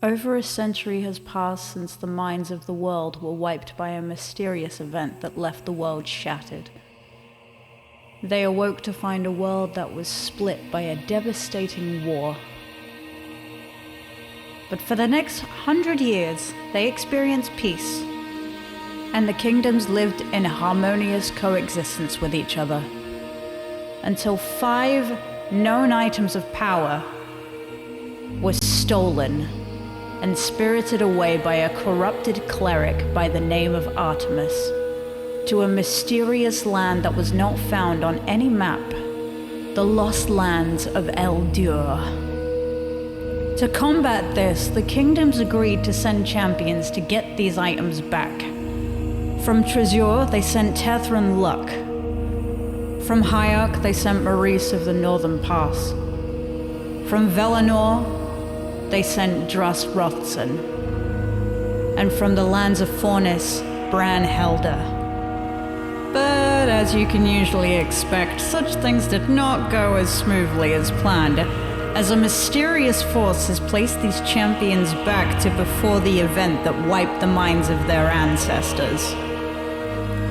Over a century has passed since the minds of the world were wiped by a mysterious event that left the world shattered. They awoke to find a world that was split by a devastating war. But for the next 100 years, they experienced peace, and the kingdoms lived in harmonious coexistence with each other, until 5 known items of power were stolen and spirited away by a corrupted cleric by the name of Artemis to a mysterious land that was not found on any map, the lost lands of Elduur. To combat this, the kingdoms agreed to send champions to get these items back. From Trésor, they sent Tethran Luck. From Hierarch, they sent Maurice of the Northern Pass. From Velanor, they sent Drast Rothson. And from the lands of Fornis, Bran Helder. But as you can usually expect, such things did not go as smoothly as planned, as a mysterious force has placed these champions back to before the event that wiped the minds of their ancestors.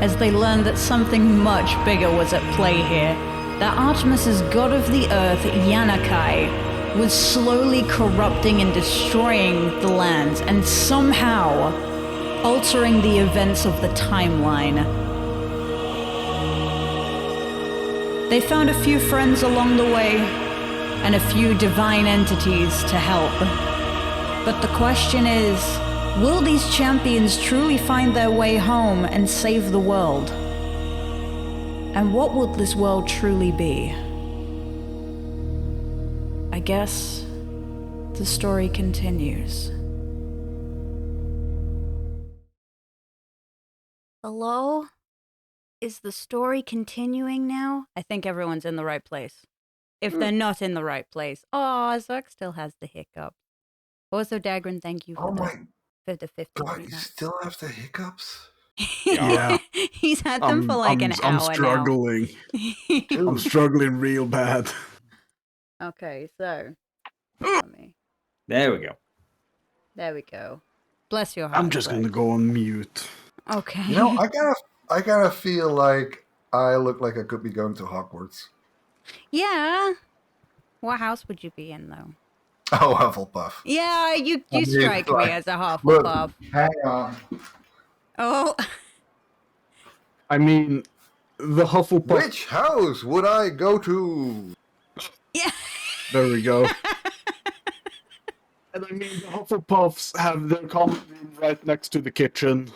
As they learned that something much bigger was at play here, that Artemis's god of the earth, Yanakai, was slowly corrupting and destroying the lands and somehow altering the events of the timeline. They found a few friends along the way and a few divine entities to help. But the question is, will these champions truly find their way home and save the world? And what will this world truly be? I guess the story continues. Hello? Is the story continuing now? I think everyone's in the right place. If they're not in the right place, Zuck still has the hiccup. Also, Dagran, thank you for the 50. God, you still have the hiccups? Yeah. He's had them for like an hour I'm struggling. now. I'm struggling real bad. Okay, so let me. There we go. There we go. Bless your heart. I'm just gonna go on mute. Okay. You know, I gotta feel like I look like I could be going to Hogwarts. Yeah. What house would you be in, though? Oh, Hufflepuff. Yeah, you mean, strike me like, as a Hufflepuff. Look, hang on. Oh. I mean, the Hufflepuff. Which house would I go to? Yeah. There we go. And I mean, the Hufflepuffs have their common room right next to the kitchen.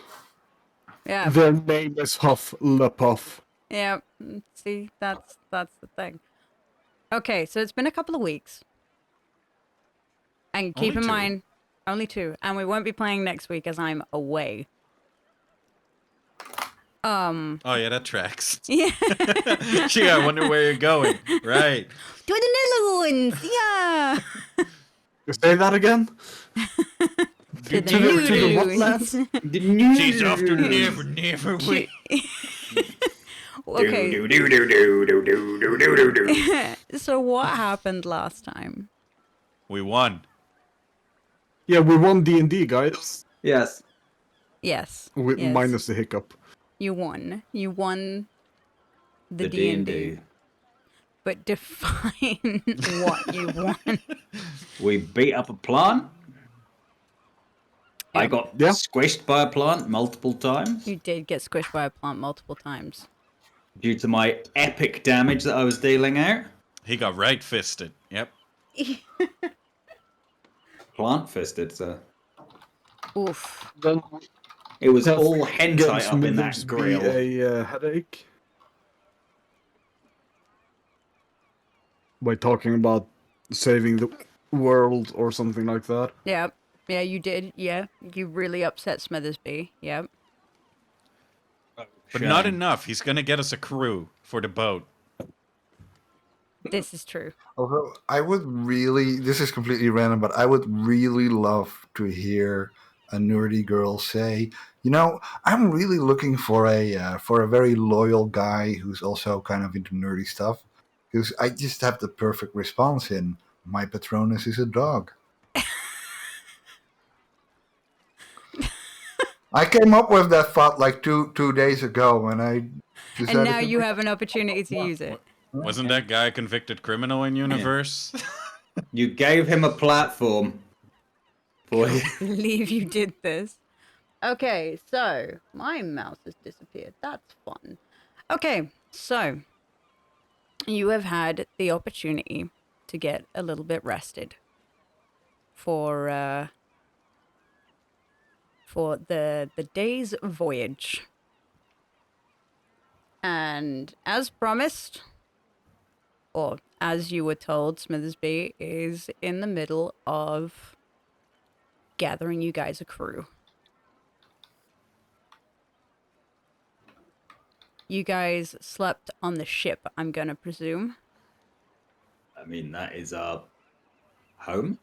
Yeah. Their name is Hufflepuff. Yeah. See, that's the thing. Okay, so it's been a couple of weeks. And keep in mind, only 2. And we won't be playing next week as I'm away. Oh yeah, that tracks. Yeah. Gee, I wonder where you're going. Right. To the Netherlands, yeah. Say that again? To the what, lads? She's off to never wait. Okay. So what happened last time? We won. Yeah, we won D&D, guys. Yes. Yes. With yes. minus the hiccup. You won. You won the D&D. D&D. But define what you won. We beat up a plant. I got squished by a plant multiple times. You did get squished by a plant multiple times. Due to my epic damage that I was dealing out. He got right-fisted. Yep. Plant-fisted, sir. Oof. Then it was all hentai up in that grill. A headache. By talking about saving the world or something like that. Yep. Yeah, you did. Yeah. You really upset Smithersby. Yep. But not enough. He's going to get us a crew for the boat. This is true. Although I would really, this is completely random, but I would really love to hear a nerdy girl say, you know, I'm really looking for a very loyal guy who's also kind of into nerdy stuff. Because I just have the perfect response in, my Patronus is a dog. I came up with that thought like two days ago, and I decided And now to you bring have an opportunity to use it. Wasn't that guy a convicted criminal in universe? You gave him a platform. Boy. Believe you did this. Okay, so my mouse has disappeared. That's fun. Okay, so you have had the opportunity to get a little bit rested for the day's voyage. And as promised, or as you were told, Smithersby is in the middle of gathering you guys a crew. You guys slept on the ship, I'm gonna presume. I mean, that is our home.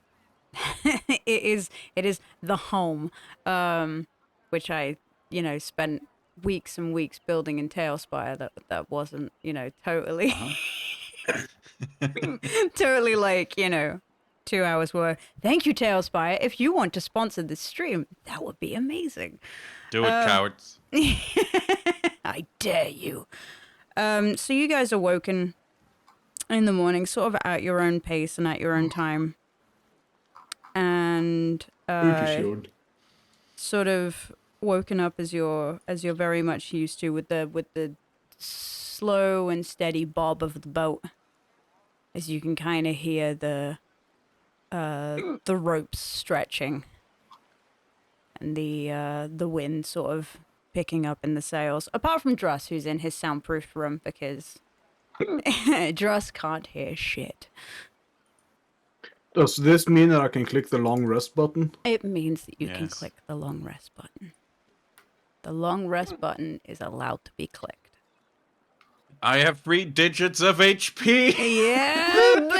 it is the home, which I spent weeks and weeks building in Tailspire. That wasn't totally totally like 2 hours work. Thank you, Tailspire. If you want to sponsor this stream, that would be amazing. Do it, cowards. I dare you. So you guys are woken in the morning, sort of at your own pace and at your own time, and sort of woken up as you're very much used to, with the slow and steady bob of the boat, as you can kind of hear the ropes stretching and the wind sort of picking up in the sails. Apart from Druss, who's in his soundproofed room because Druss can't hear shit. Does this mean that I can click the long rest button? It means that you can Yes. click the long rest button. The long rest button is allowed to be clicked. I have 3 digits of HP. Yeah.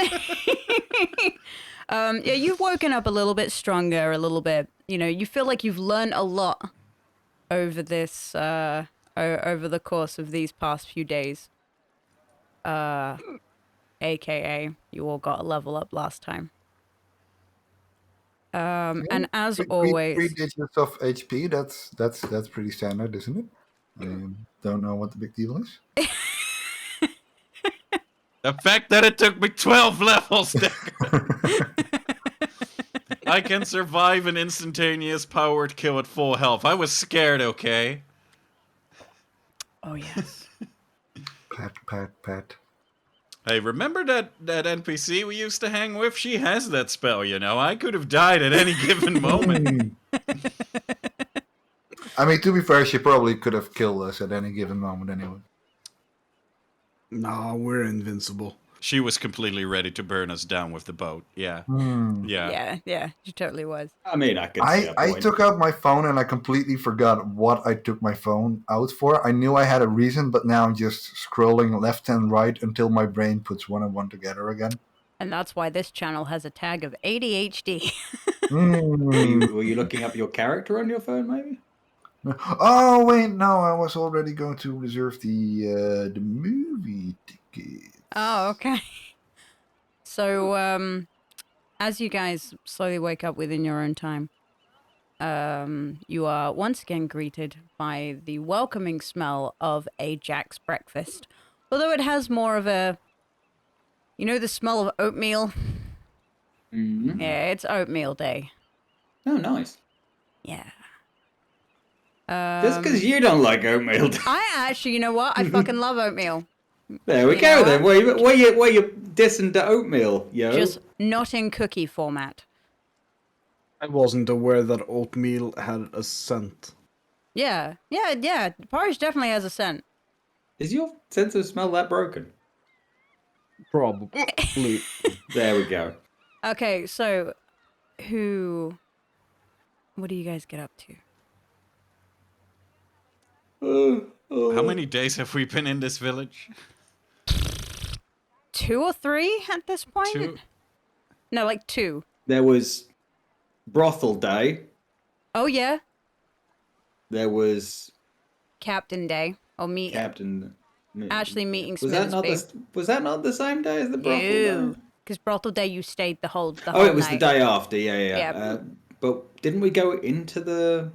Yeah, you've woken up a little bit stronger, a little bit. You feel like you've learned a lot over this, over the course of these past few days. AKA, you all got a level up last time. And as always, three digits of HP. That's pretty standard, isn't it? I don't know what the big deal is. The fact that it took me 12 levels, I can survive an instantaneous powered kill at full health. I was scared, okay? oh yes. Pat. Hey, remember that NPC we used to hang with? She has that spell, I could have died at any given moment. I mean, to be fair, she probably could have killed us at any given moment anyway. No, we're invincible. She was completely ready to burn us down with the boat. Yeah. Yeah, she totally was. I mean, I could see a I point. took out my phone and I completely forgot what I took my phone out for. I knew I had a reason, but now I'm just scrolling left and right until my brain puts one and one together again. And that's why this channel has a tag of ADHD. Were you looking up your character on your phone, maybe? Oh wait, no, I was already going to reserve the movie ticket. Oh, okay. So, as you guys slowly wake up within your own time, you are once again greeted by the welcoming smell of Ajax breakfast. Although it has more of a, the smell of oatmeal? Mm-hmm. Yeah, it's oatmeal day. Oh, nice. Yeah. Just because you don't like oatmeal. I actually, you know what? I fucking love oatmeal. There we You go know then. Where you dissing to oatmeal, yo? Just not in cookie format. I wasn't aware that oatmeal had a scent. Yeah. Porridge definitely has a scent. Is your sense of smell that broken? Probably. There we go. Okay, so what do you guys get up to? How many days have we been in this village? 2 or 3 at this point? 2? No, like 2. There was brothel day. Oh yeah, There was Captain Day. Or meet Captain. Actually meeting Was that not Smithersby. was that not the same day as the brothel No, day? because brothel day you stayed the whole Oh, it was night. the day after. Yeah. Yeah. But didn't we go into the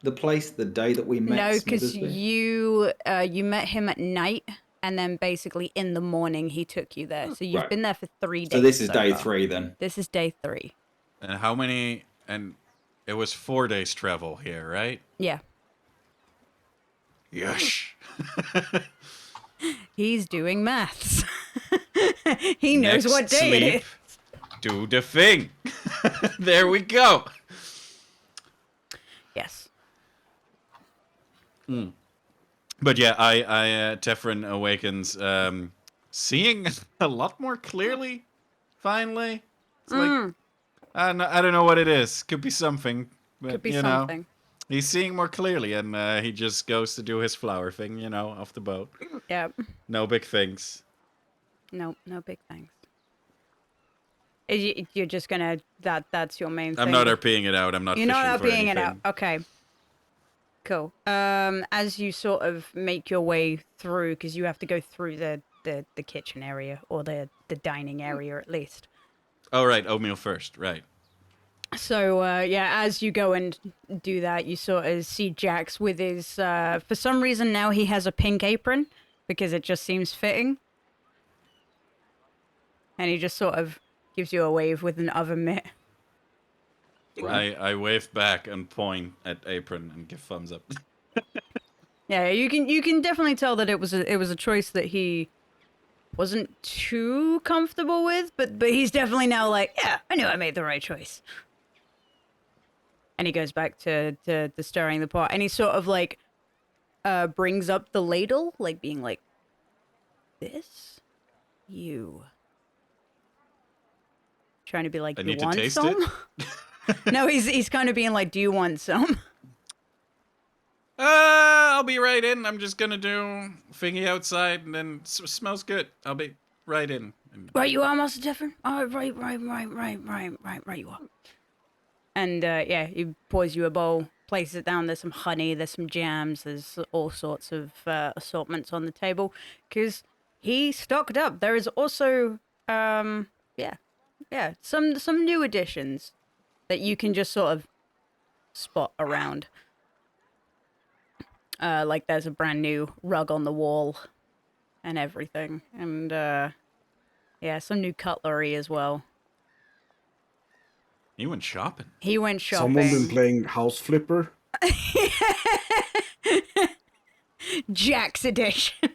the place the day that we met No, because Smithersby? you met him at night, and then basically in the morning he took you there. So you've Right. been there for 3 days. So this is so day far. 3 then. This is day 3. And how many? And it was 4 days travel here, right? Yeah. Yush. He's doing maths. He knows Next what day it sleep, is. do the thing. There we go. Yes. But yeah, Tefrin awakens, seeing a lot more clearly. Finally, it's like I don't know what it is. Could be something, but Could be you something. know, he's seeing more clearly, and he just goes to do his flower thing, you know, off the boat. Yeah. No big things. No big thanks. You're just gonna that's your main thing. I'm not RPing it out. I'm not. You're not fishing for RPing it anything. out. Okay. Cool. As you sort of make your way through, because you have to go through the kitchen area or the dining area at least. Oh right, oatmeal first. Right. So yeah, as you go and do that, you sort of see Jax with his. For some reason now he has a pink apron because it just seems fitting, and he just sort of gives you a wave with an oven mitt. I wave back and point at apron and give thumbs up. Yeah, you can definitely tell that it was a choice that he wasn't too comfortable with, but he's definitely now like, yeah, I knew I made the right choice. And he goes back to stirring the pot, and he sort of like brings up the ladle, like being like, "This, you." Trying to be like, I "You need to want taste some?" it. No, he's kind of being like, "Do you want some?" I'll be right in. I'm just gonna do thingy outside, and then smells good. I'll be right in. And Right, you are, Master Jeffrey. Oh, right, you are. And yeah, he pours you a bowl, places it down. There's some honey, there's some jams, there's all sorts of assortments on the table because he stocked up. There is also, yeah, some new additions that you can just sort of spot around. Like there's a brand new rug on the wall and everything, and yeah, some new cutlery as well. he went shopping. He went shopping. Someone been playing House Flipper? Jack's edition.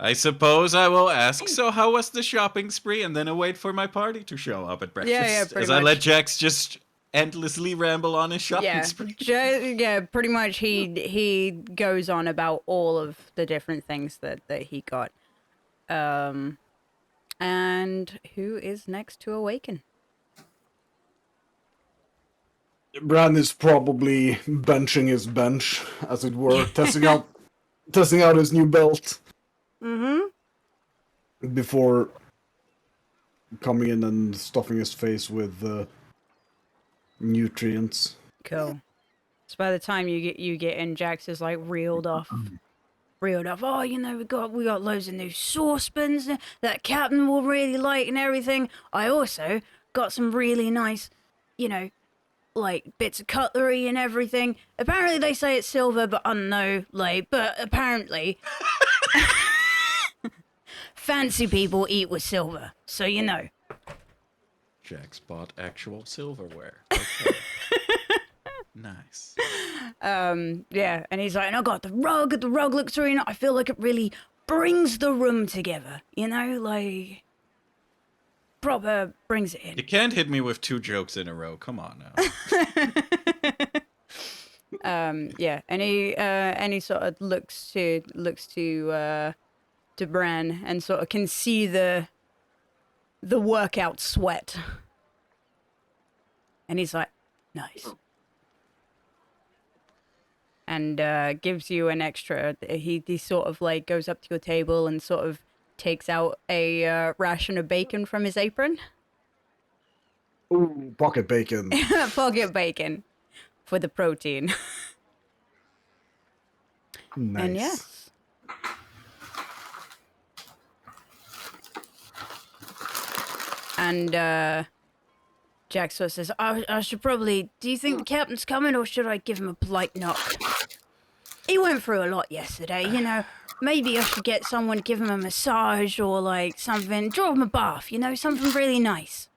I suppose I will ask. So, how was the shopping spree? And then I wait for my party to show up at breakfast. Yeah, pretty as I much. let Jax just endlessly ramble on his shopping spree. Yeah, pretty much he goes on about all of the different things that he got. And who is next to awaken? Bran is probably benching his bench, as it were, testing out his new belt. Before coming in and stuffing his face with nutrients. Cool. So by the time you get in, Jax is like reeled off. Oh, you know, we got loads of new saucepans that Captain will really like and everything. I also got some really nice, you know, like bits of cutlery and everything. Apparently they say it's silver, but I don't know, like, but apparently fancy people eat with silver, so you know. Jax bought actual silverware. Okay. Nice. Yeah, and he's like, and I got the rug looks really nice. I feel like it really brings the room together, you know, like proper brings it in. You can't hit me with 2 jokes in a row. Come on now. Yeah, and he sort of looks to Bran and sort of can see the workout sweat, and he's like, nice. And gives you an extra. He sort of like goes up to your table and sort of takes out a ration of bacon from his apron. Ooh, pocket bacon. Pocket bacon for the protein. Nice. And yes. And Jack sort of says, I should probably... Do you think the captain's coming, or should I give him a polite knock? He went through a lot yesterday, you know. Maybe I should get someone to give him a massage or, like, something. Draw him a bath, you know, something really nice.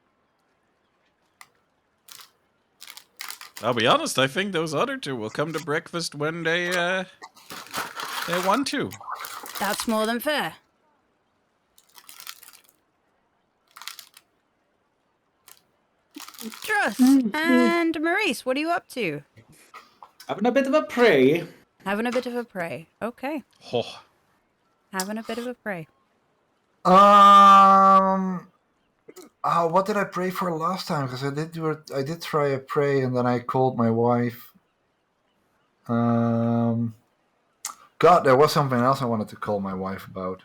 I'll be honest, I think those other two will come to breakfast when they want to. That's more than fair. Truss and Maurice, what are you up to? Having a bit of a pray. Having a bit of a pray. Okay. Oh. Having a bit of a pray. What did I pray for last time? Because I did try a pray, and then I called my wife. God, there was something else I wanted to call my wife about.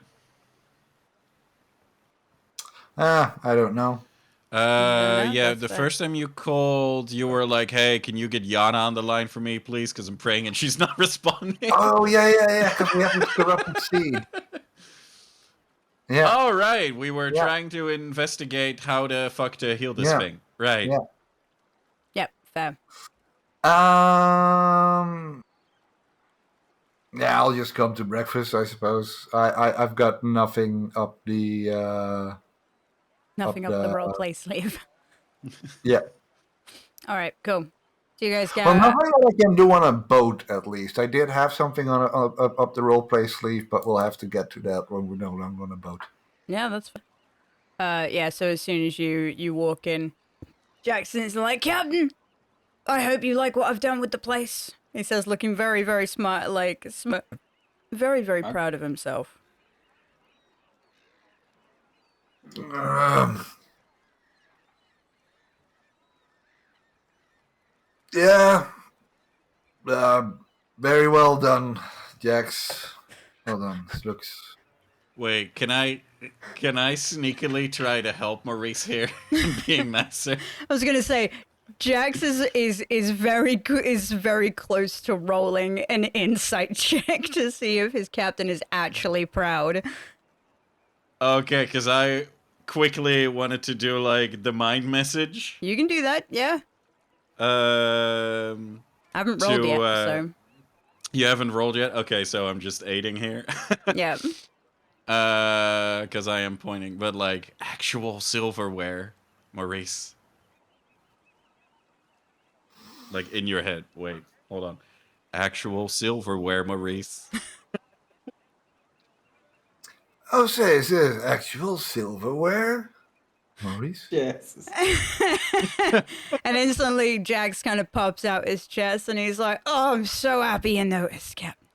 I don't know. Yeah, that's the fair. first time you called, you were like, hey, can you get Yana on the line for me, please? Because I'm praying and she's not responding. Oh, yeah, because we have this corrupted seed. Yeah. Oh, right. We were Yeah. trying to investigate how the fuck to heal this thing. Right. Yeah. Yep, fair. Yeah, I'll just come to breakfast, I suppose. I've got nothing up the... Nothing up the roleplay sleeve. Yeah. All right, cool. So you guys got... Well, nothing that I can do on a boat, at least. I did have something on up the roleplay sleeve, but we'll have to get to that when we're no longer on a boat. Yeah, that's fine. Yeah, so as soon as you walk in, Jackson's like, Captain, I hope you like what I've done with the place. He says, looking very, very smart, very, very proud of himself. Yeah. Very well done, Jax. Well done. This looks... Wait, can I sneakily try to help Maurice here being nicer? I was gonna say, Jax is very good, is very close to rolling an insight check to see if his captain is actually proud. Okay, because I quickly wanted to do like the mind message. You can do that, yeah. I haven't rolled yet, so you haven't rolled yet. Okay, so I'm just aiding here. yeah. Because I am pointing, but like actual silverware, Maurice. Like in your head. Wait, hold on. Actual silverware, Maurice. Oh, say, is this actual silverware, Maurice? Yes. And instantly Jax kind of pops out his chest and he's like, oh, I'm so happy you noticed, Captain.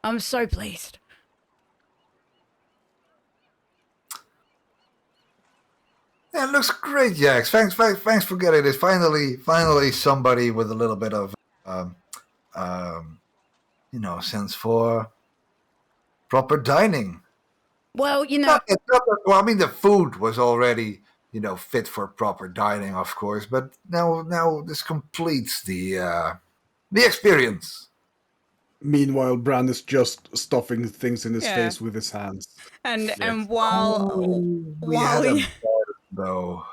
I'm so pleased. Yeah, it looks great, Jax. Thanks for getting this. Finally, somebody with a little bit of, sense for proper dining. Well, you know, Well, I mean, the food was already, fit for proper dining, of course. But now this completes the experience. Meanwhile, Bran is just stuffing things in his Yeah. face with his hands. and while We had a he- bar, though.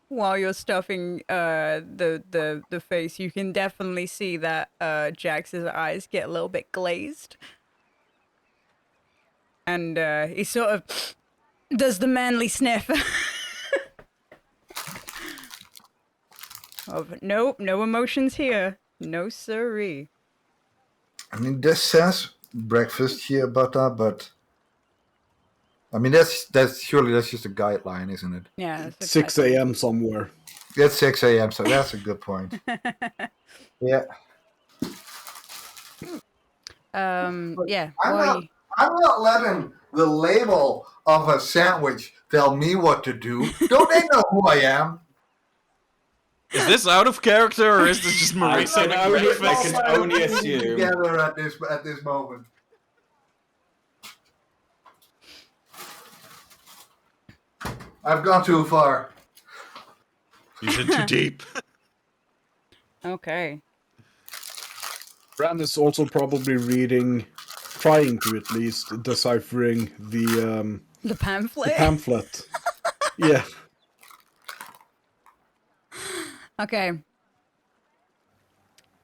while you're stuffing the face, you can definitely see that Jax's eyes get a little bit glazed. And he sort of does the manly sniff. Of nope, no emotions here. No siree. I mean, this says breakfast here, but I mean that's surely that's just a guideline, isn't it? Yeah. that's 6 okay. a.m. somewhere. It's 6 a.m., so that's a good point. Yeah. Yeah. I'm Why? not, I'm not letting the label of a sandwich tell me what to do. Don't they know who I am? Is this out of character or is this just Maurice I having can only- breakfast? I can only assume. Together at this moment. I've gone too far. He's in too deep. Okay. Bran is also probably reading, trying to at least, deciphering the The pamphlet. pamphlet. Yeah. Okay.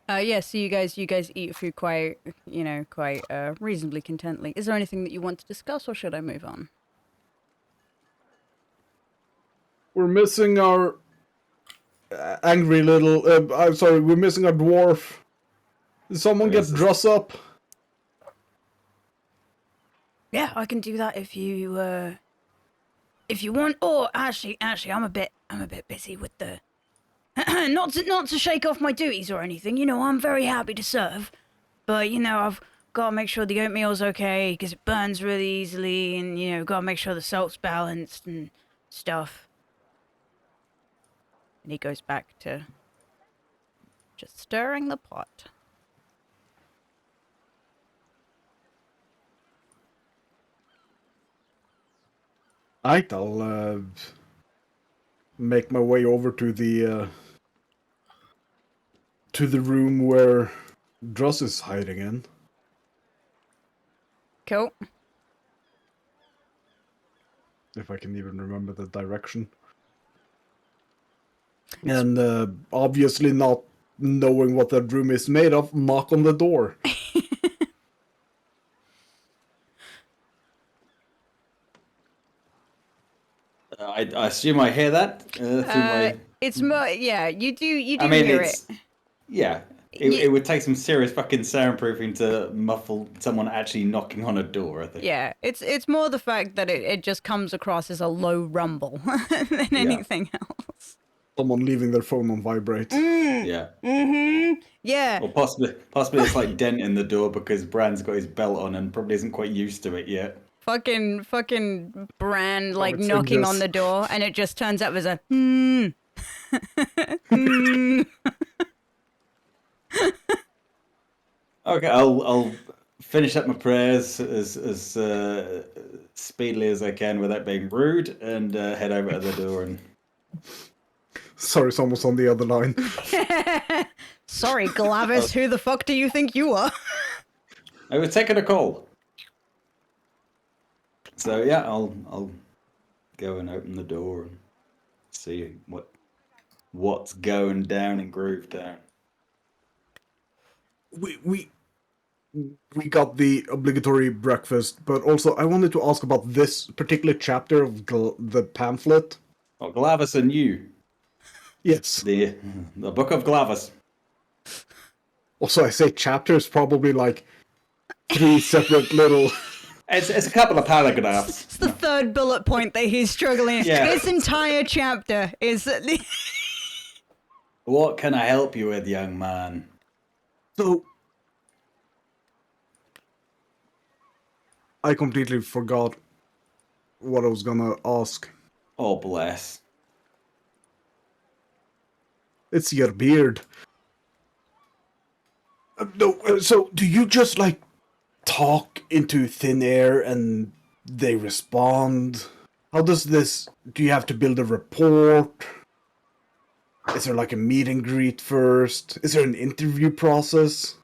Yeah, so you guys eat food quite, quite reasonably contently. Is there anything that you want to discuss, or should I move on? We're missing our angry little. I'm sorry, we're missing our dwarf. Did someone get dress up? Yeah, I can do that if you want. Or actually, I'm a bit busy with the. not to shake off my duties or anything. I'm very happy to serve, but I've got to make sure the oatmeal's okay because it burns really easily, and got to make sure the salt's balanced and stuff. And he goes back to just stirring the pot. I'll make my way over to the room where Dross is hiding in. Cool. If I can even remember the direction. And obviously not knowing what that room is made of, knock on the door. I assume I hear that through my. It's more, yeah. You do I mean, hear it's it. yeah. It would take some serious fucking soundproofing to muffle someone actually knocking on a door, I think. Yeah, it's more the fact that it just comes across as a low rumble than anything else. Someone leaving their phone on vibrate. Yeah. Mm-hmm. Yeah. Or possibly a slight dent in the door because Bran's got his belt on and probably isn't quite used to it yet. Fucking Bran like it's knocking just- on the door, and it just turns up as a Okay, I'll finish up my prayers as speedily as I can without being rude and head over to the door and. Sorry, someone's on the other line. Sorry, Glavis, who the fuck do you think you are? I was taking a call. So yeah, I'll go and open the door and see what's going down in Groovetown. We got the obligatory breakfast, but also I wanted to ask about this particular chapter of the pamphlet. Oh, Glavis and you. Yes. The Book of Glavis. Also, I say chapters, probably like 3 separate little. It's a couple of paragraphs. It's the third bullet point that he's struggling. Yeah. This entire chapter is. What can I help you with, young man? So, I completely forgot what I was gonna ask. Oh, bless. It's your beard. No, so do you just like talk into thin air and they respond? How does this? Do you have to build a report? Is there like a meet and greet first? Is there an interview process?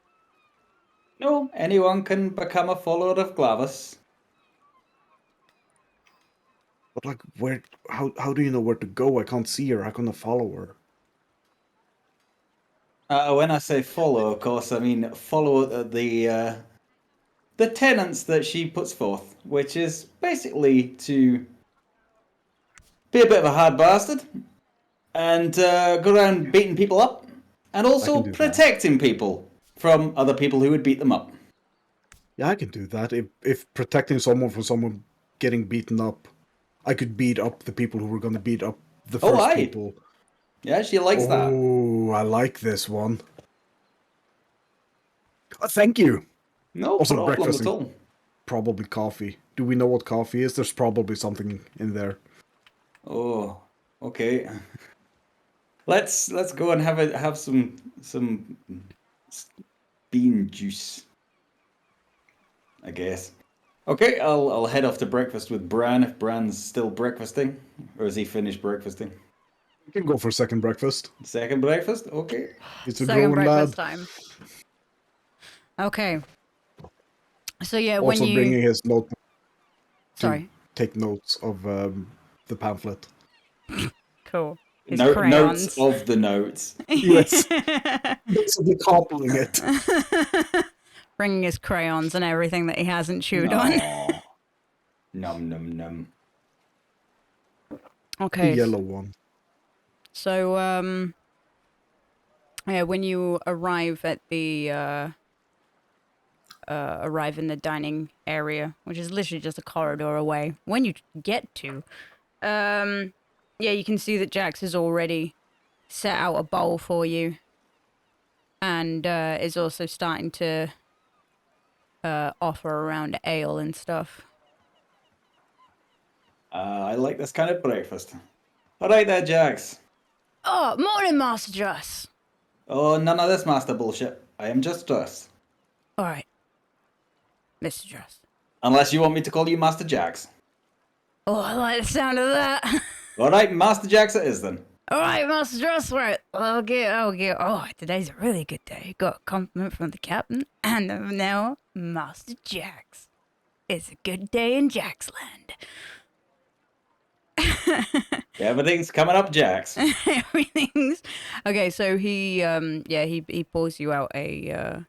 No, anyone can become a follower of Glavis. But like, where? How do you know where to go? I can't see her. How can I follow her? When I say follow, of course, I mean follow the tenets that she puts forth, which is basically to be a bit of a hard bastard and go around beating people up, and also do that. protecting people from other people who would beat them up. Yeah, I can do that. If protecting someone from someone getting beaten up, I could beat up the people who were going to beat up the Oh, first aye. people. Yeah, she likes that. Oh, I like this one. Thank you. No Also, problem breakfast at all. Probably coffee. Do we know what coffee is? There's probably something in there. Oh, okay. Let's go and have some bean juice, I guess. Okay, I'll head off to breakfast with Bran if Bran's still breakfasting, or has he finished breakfasting? We can go for second breakfast. Second breakfast, okay. It's a Second growing breakfast lad. time. Okay. So yeah, Also when you bringing his note. sorry. Take notes of the pamphlet. Cool. His Notes crayons. of the notes. Yes. Basically copying it. Bringing his crayons and everything that he hasn't chewed on. Aw. Num num num. The Okay. yellow one. So, yeah, when you arrive at the, arrive in the dining area, which is literally just a corridor away, when you get to, yeah, you can see that Jax has already set out a bowl for you and, is also starting to, offer around ale and stuff. I like this kind of breakfast. All right there, Jax. Oh, morning, Master Dress. Oh, none of this master bullshit. I am just Dress. All right, Mr. Dress. Unless you want me to call you Master Jax. Oh, I like the sound of that. All right, Master Jax it is then. All right, Master Dress, right. I'll get. Oh, today's a really good day. Got a compliment from the captain, and now Master Jax. It's a good day in Jaxland. Everything's coming up, Jax. Everything's okay. So he pours you out a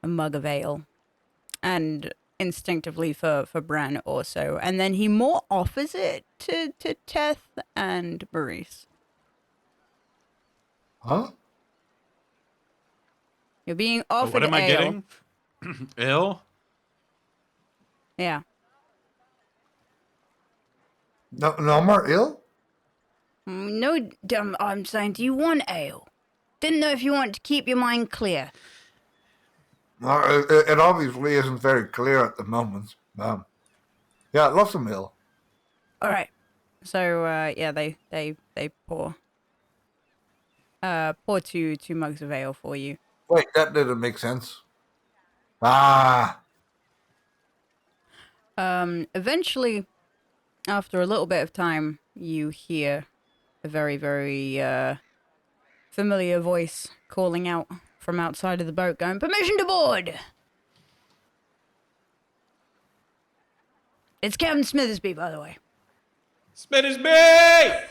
mug of ale, and instinctively for Bran also, and then he more offers it to Teth and Maurice. Huh? You're being offered What am I ale. getting? Ale? Yeah. No more ill? No, I'm saying, do you want ale? Didn't know if you wanted to keep your mind clear. Well, it obviously isn't very clear at the moment. Yeah, I'd love some ill. All right. So yeah, they pour two mugs of ale for you. Wait, that didn't make sense. Ah. Eventually, after a little bit of time, you hear a very, very familiar voice calling out from outside of the boat, going, "Permission to board!" It's Captain Smithersby, by the way. Smittersby!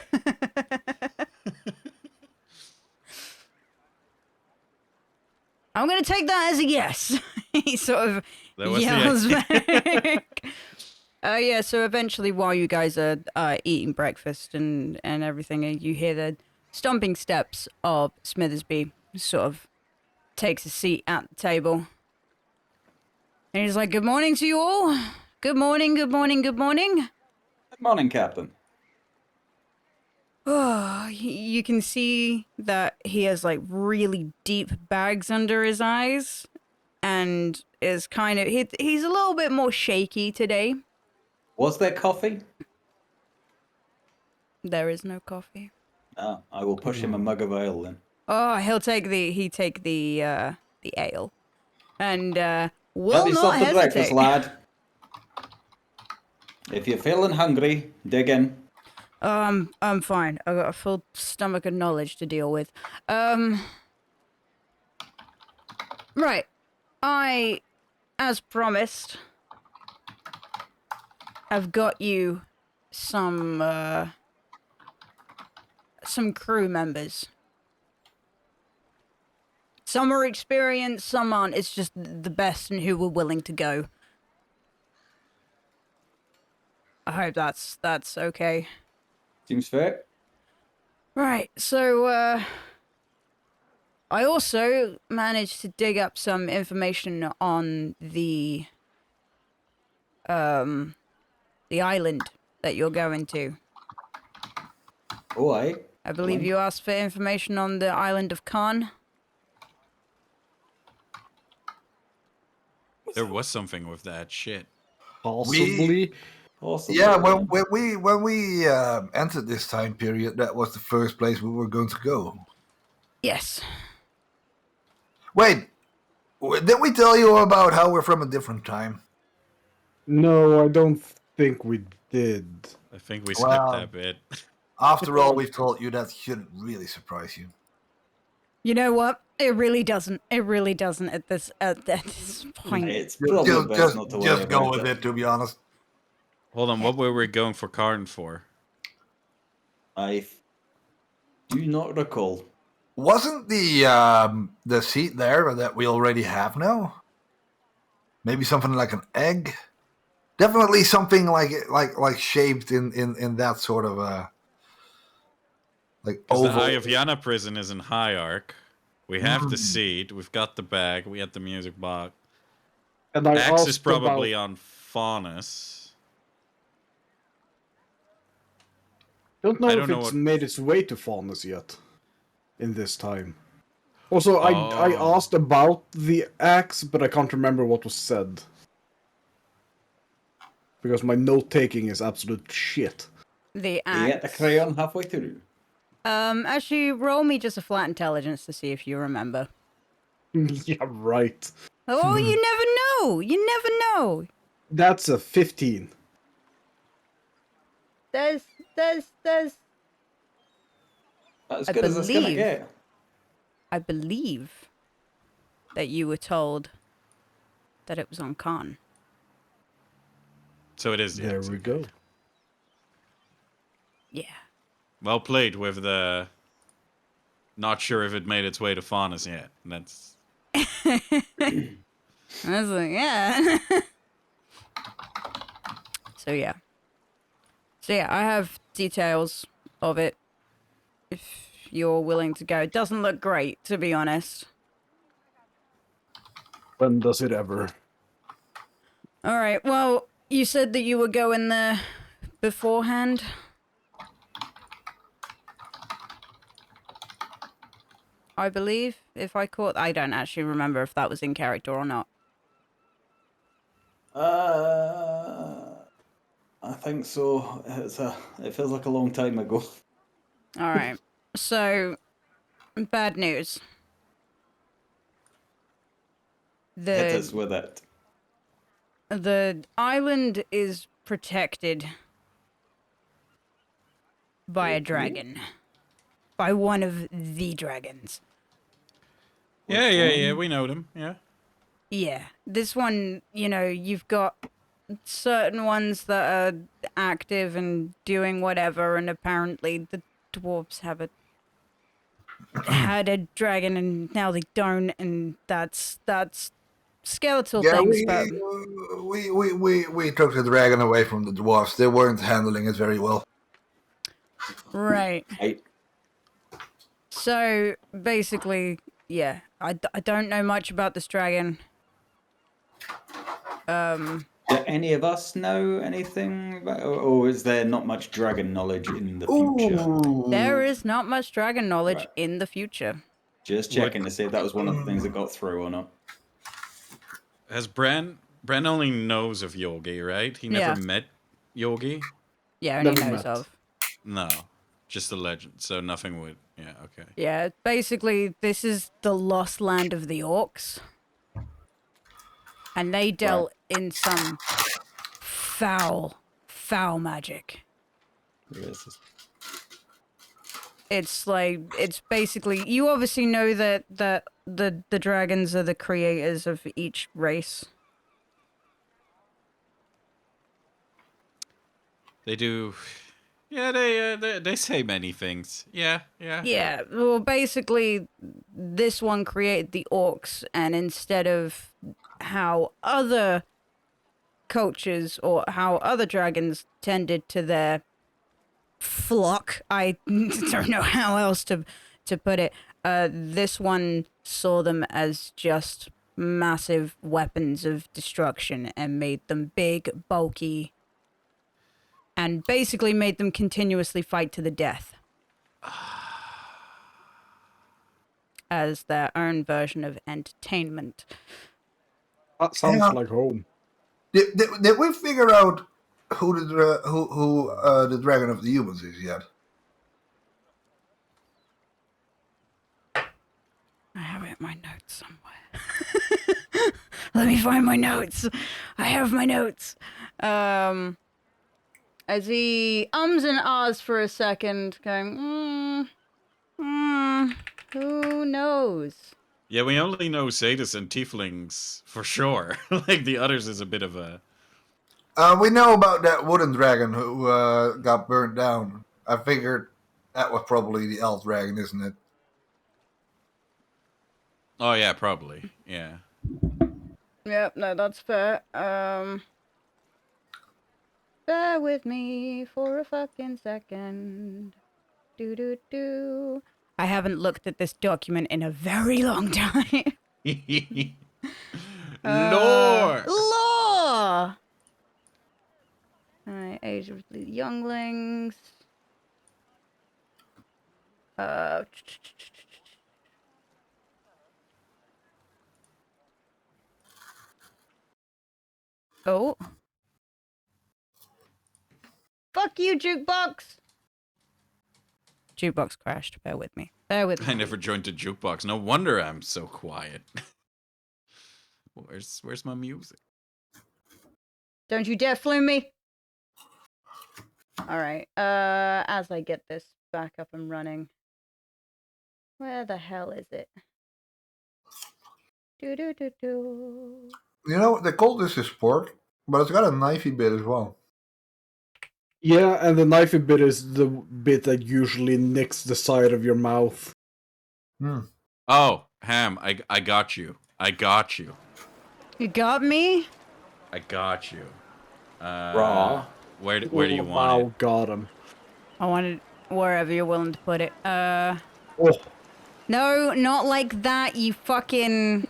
I'm going to take that as a yes. He sort of That was the yells back. Yeah, so eventually while you guys are eating breakfast and everything, you hear the stomping steps of Smithersby sort of takes a seat at the table. And he's like, "Good morning to you all. Good morning, good morning, good morning." Good morning, Captain. Oh, you can see that he has like really deep bags under his eyes and is kind of, he's a little bit more shaky today. Was there coffee? There is no coffee. Oh, I will push him a mug of ale then. Oh, he'll take the ale. And will Help not yourself to hesitate. breakfast, lad. If you're feeling hungry, dig in. I'm fine. I got a full stomach of knowledge to deal with. Right. I, as promised, have got you some crew members. Some are experienced, some aren't. It's just the best and who were willing to go. I hope that's okay. Seems fair. Right, so, I also managed to dig up some information on the island that you're going to. Oh, aye. I believe you asked for information on the island of Khan. There was something with that shit. Possibly. Possibly. Yeah, when we entered this time period, that was the first place we were going to go. Yes. Wait, did we tell you about how we're from a different time? No, I don't think we did. I think we skipped Wow. that bit. After all we've told you, that shouldn't really surprise you. You know what? It really doesn't. It really doesn't at this point. It's probably best not to worry Just go about with it, to be honest. Hold on, what were we going for Karn for? do not recall. Wasn't the seat there that we already have now? Maybe something like an egg. Definitely something like shaped in that sort of like Because the oval. Eye of Yana prison is in Hierarch. We have the seat. We've got the bag. We had the music box. And I Axe is asked probably about... on Faunus. Don't know I if don't know it's what. made its way to Faunus yet. In this time. Also, I Oh. asked about the axe, but I can't remember what was said. Because my note-taking is absolute shit. The You get the axe. crayon halfway through. Actually, roll me just a flat intelligence to see if you remember. Yeah, right. Oh, you never know. You never know. That's a 15. There's. As I good as it's gonna believe. get. I believe that you were told that it was on Khan. So it is the There axe. we go. Yeah. Well played with the. Not sure if it made its way to Faunus yet. That's. I was like, yeah. So yeah, I have details of it. If you're willing to go, it doesn't look great, to be honest. When does it ever? All right. Well, you said that you were going there beforehand. I believe, if I caught, I don't actually remember if that was in character or not. I think so. It feels like a long time ago. All right. So, bad news. Hit us with it. The island is protected by a dragon. By one of the dragons. Yeah. We know them. Yeah. Yeah. This one, you've got certain ones that are active and doing whatever, and apparently the dwarves had a dragon and now they don't, and that's skeletal Yeah, things, but we took the dragon away from the dwarfs. They weren't handling it very well. right. Right. So basically, yeah, I don't know much about this dragon. Do any of us know anything about, or is there not much dragon knowledge in the future? There is not much dragon knowledge Right. in the future. Just checking to see if that was one of the things that got through or not. Has Bran only knows of Yogi, right? He never Yeah. met Yogi? Yeah, only Never knows met. of. No. Just a legend, so nothing would. Yeah, okay. Yeah, basically, this is the lost land of the orcs. And they dealt in some foul magic. Yes. It's basically, you obviously know that the dragons are the creators of each race. They do. Yeah, they say many things. Yeah. Yeah, well, basically, this one created the orcs, and instead of how other cultures or how other dragons tended to their flock, I don't know how else to put it, this one saw them as just massive weapons of destruction and made them big, bulky, and basically made them continuously fight to the death as their own version of entertainment. That sounds Yeah. like home. Did we figure out who the dragon of the humans is yet? I have it in my notes somewhere. Let me find my notes. I have my notes. As he ums and ahs for a second, going, who knows? Yeah, we only know Sadis and Tieflings for sure. Like, the others is a bit of a... We know about that wooden dragon who got burned down. I figured That was probably the elf dragon, isn't it? Oh yeah, probably. Yeah. Yep, no, that's fair. Bear with me for a fucking second. Do do do. I haven't looked at this document in a very long time. Lore. Law! Alright, age of the younglings. Uh. Oh. Fuck you, jukebox! Jukebox crashed. Bear with me. Bear with me. I never joined a jukebox. No wonder I'm so quiet. Where's my music? Don't you dare flume me! Alright, as I get this back up and running. Where the hell is it? Do do do do. You know, they call this a sport, but it's got a knifey bit as well. Yeah, and the knifey bit is the bit that usually nicks the side of your mouth. Hmm. Oh, Ham, I got you. I got you. You got me? I got you. Raw. Where do you want Wow, it? got him. I want it wherever you're willing to put it. Oh, No, not like that, you fucking...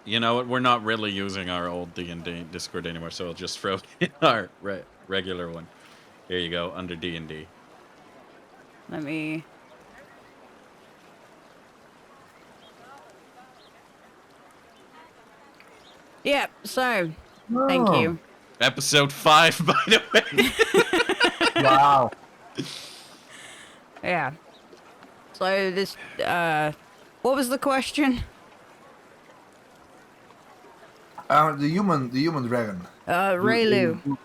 You know what? We're not really using our old D&D Discord anymore, so I'll just throw it in our regular one. Here you go, under D&D. Let me... Yep, so, thank Oh. you. Episode 5, by the way. Wow. Yeah. So this, what was the question? The human dragon. Raylu.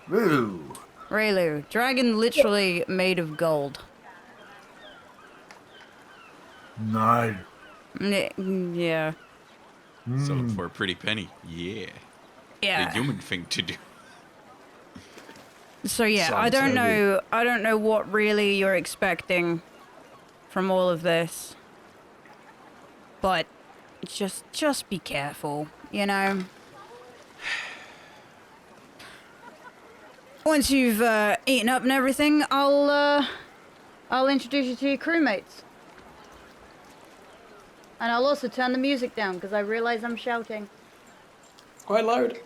Woo. Raylu. Dragon literally made of gold. Nice. Yeah. Selling for a pretty penny. Yeah. Yeah. The human thing to do. So yeah, I Sounds don't heavy. know. I don't know what really you're expecting from all of this, but just be careful, you know. Once you've eaten up and everything, I'll introduce you to your crewmates, and I'll also turn the music down because I realize I'm shouting. Quite loud.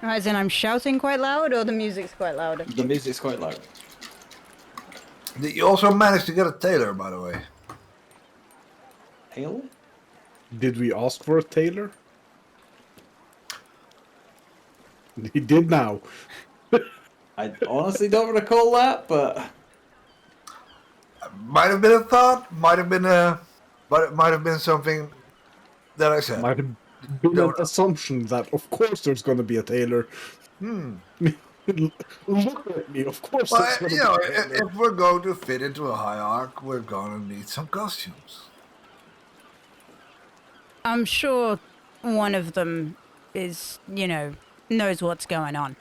As in, I'm shouting quite loud, or the music's quite loud. The music's quite loud. You also managed to get a tailor, by the way. Hail? did we ask for a tailor? He did now. I honestly don't recall that, but Might have been a thought. Might have been but it might have been something that I said. Might have been an assumption that, of course, there's going to be a tailor. Look at me, of course there's But going you to know, be a tailor. if we're going to fit into a hierarchy, we're gonna need some costumes. I'm sure one of them is, you know, knows what's going on.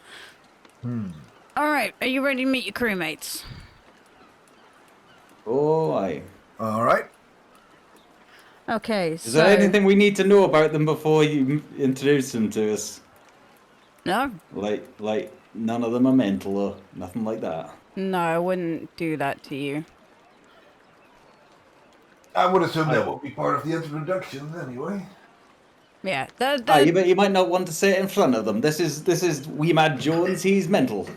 All right, are you ready to meet your crewmates? oh, aye. All right. Okay, Is there anything we need to know about them before you introduce them to us? No, Like none of them are mental or nothing like that. no, I wouldn't do that to you. I would assume that will be part of the introduction anyway. Yeah, that, Ah, you might not want to say it in front of them. This is Wee Mad Jones. He's mental.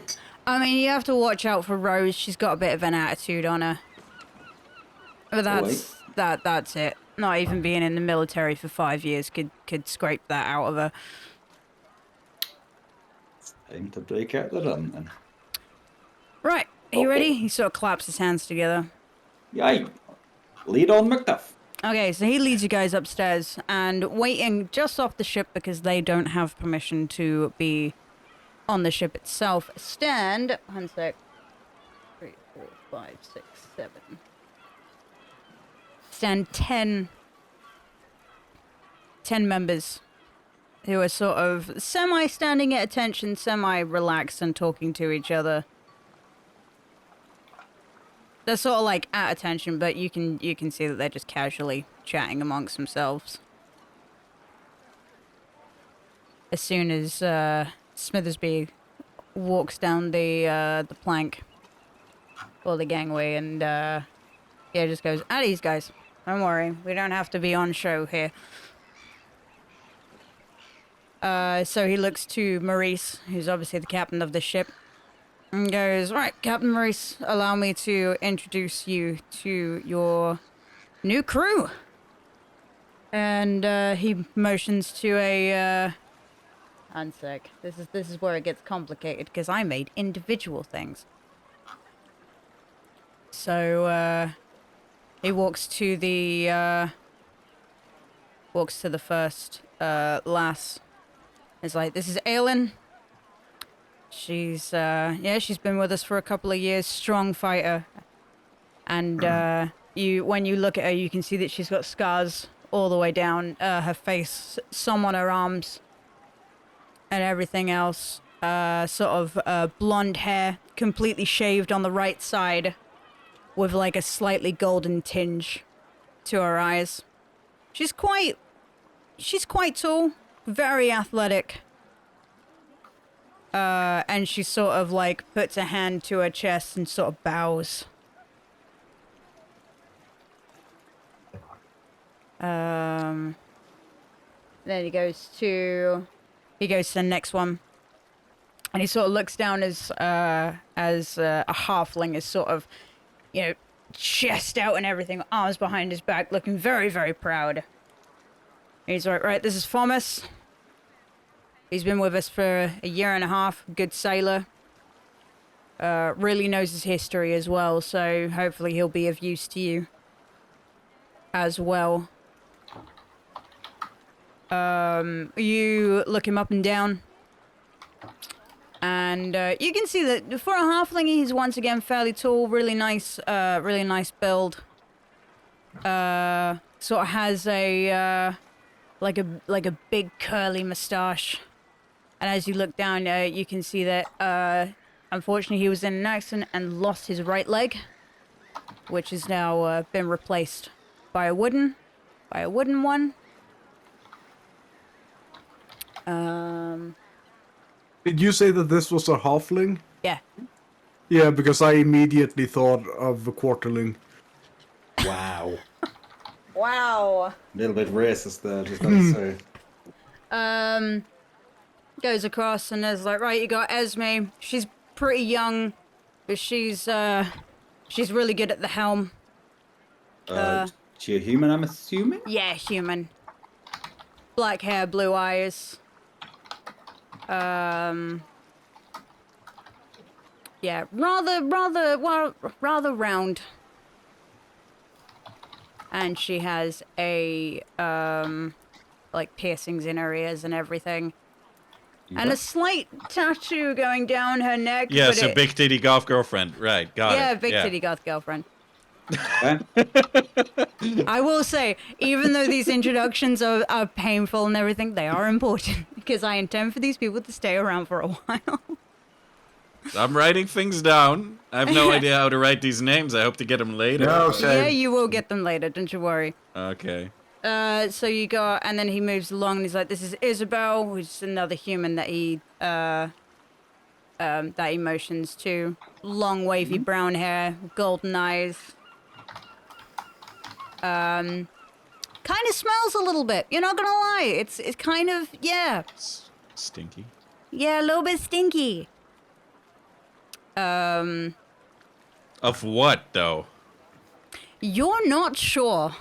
I mean, you have to watch out for Rose. She's got a bit of an attitude on her. But that's it. Not even being in the military for 5 years could scrape that out of her. Time to break out the rum then. Right, are you Okay. ready? He sort of claps his hands together. Aye. Lead on, Macduff. Okay, so he leads you guys upstairs, and waiting just off the ship because they don't have permission to be on the ship itself. Stand. 1 sec. 3, 4, 5, 6, 7. Stand 10 members who are sort of semi-standing at attention, semi-relaxed and talking to each other. they're sort of like at attention, but you can see that they're just casually chatting amongst themselves. As soon as Smithersby walks down the plank or the gangway, and yeah, just goes, "At ease, guys. Don't worry, we don't have to be on show here." So he looks to Maurice, who's obviously the captain of the ship, and goes, "Right, Captain Maurice, allow me to introduce you to your new crew." And he motions to a. One sec. This is where it gets complicated because I made individual things. So he walks to the first lass. It's like, "This is Aelin. She's she's been with us for a couple of years, strong fighter. And when you look at her, you can see that she's got scars all the way down her face, some on her arms, and everything else. Sort of blonde hair, completely shaved on the right side, with like a slightly golden tinge to her eyes. She's quite tall, very athletic. And she sort of like puts a hand to her chest and sort of bows. Then he goes to the next one, and he sort of looks down as a halfling is sort of, chest out and everything, arms behind his back, looking very, very proud. And he's like, "Right, this is Thomas. He's been with us for a year and a half, good sailor. Really knows his history as well, so hopefully he'll be of use to you as well." You look him up and down, and you can see that for a halfling, he's once again fairly tall, really nice build. Sort of has a like a big curly mustache, and as you look down, you can see that unfortunately he was in an accident and lost his right leg, which has now been replaced by a wooden one. Did you say that this was a halfling? Yeah. Yeah, because I immediately thought of a quarterling. Wow. Wow. A little bit racist there, just gotta say. Goes across and is like, "Right, you got Esme. She's pretty young, but she's really good at the helm." She a human, I'm assuming? Yeah, human. Black hair, blue eyes. Yeah, rather round. And she has like piercings in her ears and everything. And a slight tattoo going down her neck. Yeah, but so big titty golf girlfriend. Right, got it. Yeah, big titty goth girlfriend. Okay. I will say, even though these introductions are painful and everything, they are important because I intend for these people to stay around for a while. I'm writing things down. I have no idea how to write these names. I hope to get them later. No, but- same. Yeah, you will get them later, don't you worry. Okay. So you go, and then he moves along, and he's like, "This is Isabel," who's another human that he motions to. Long, wavy brown hair, golden eyes. Kind of smells a little bit. You're not gonna lie. It's kind of, yeah. Stinky. Yeah, a little bit stinky. Of what, though? You're not sure.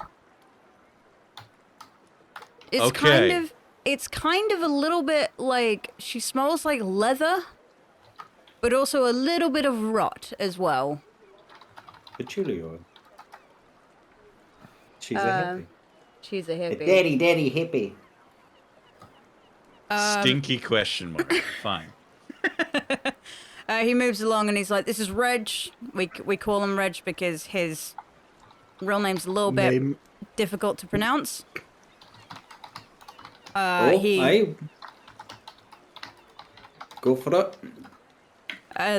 It's Okay. it's kind of a little bit like, she smells like leather, but also a little bit of rot as well. Patchouli oil. She's a hippie. She's a hippie. Daddy hippie. Stinky question mark. Fine. He moves along and he's like, "This is Reg." We call him Reg because his real name's a little bit Name. difficult to pronounce. I go for it.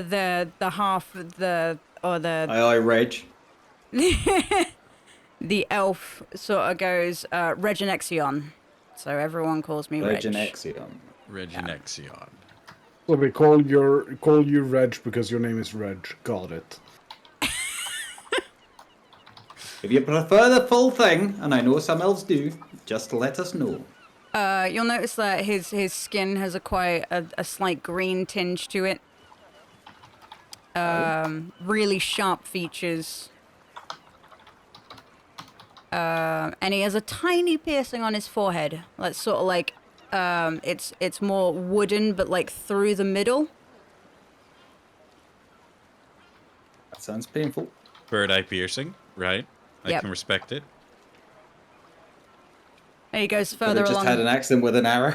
The half the Aye, Reg. The elf sort of goes, Reginexion. So everyone calls me Reg. Reginexion. Reginexion. So we call you Reg because your name is Reg. Got it. If you prefer the full thing, and I know some elves do, just let us know. You'll notice that his skin has a slight green tinge to it. Really sharp features. And he has a tiny piercing on his forehead. That's sort of like, it's more wooden, but like through the middle. That sounds painful. Bird eye piercing, right? I Yep. can respect it. And he goes Could further have just along. had an accident with an arrow.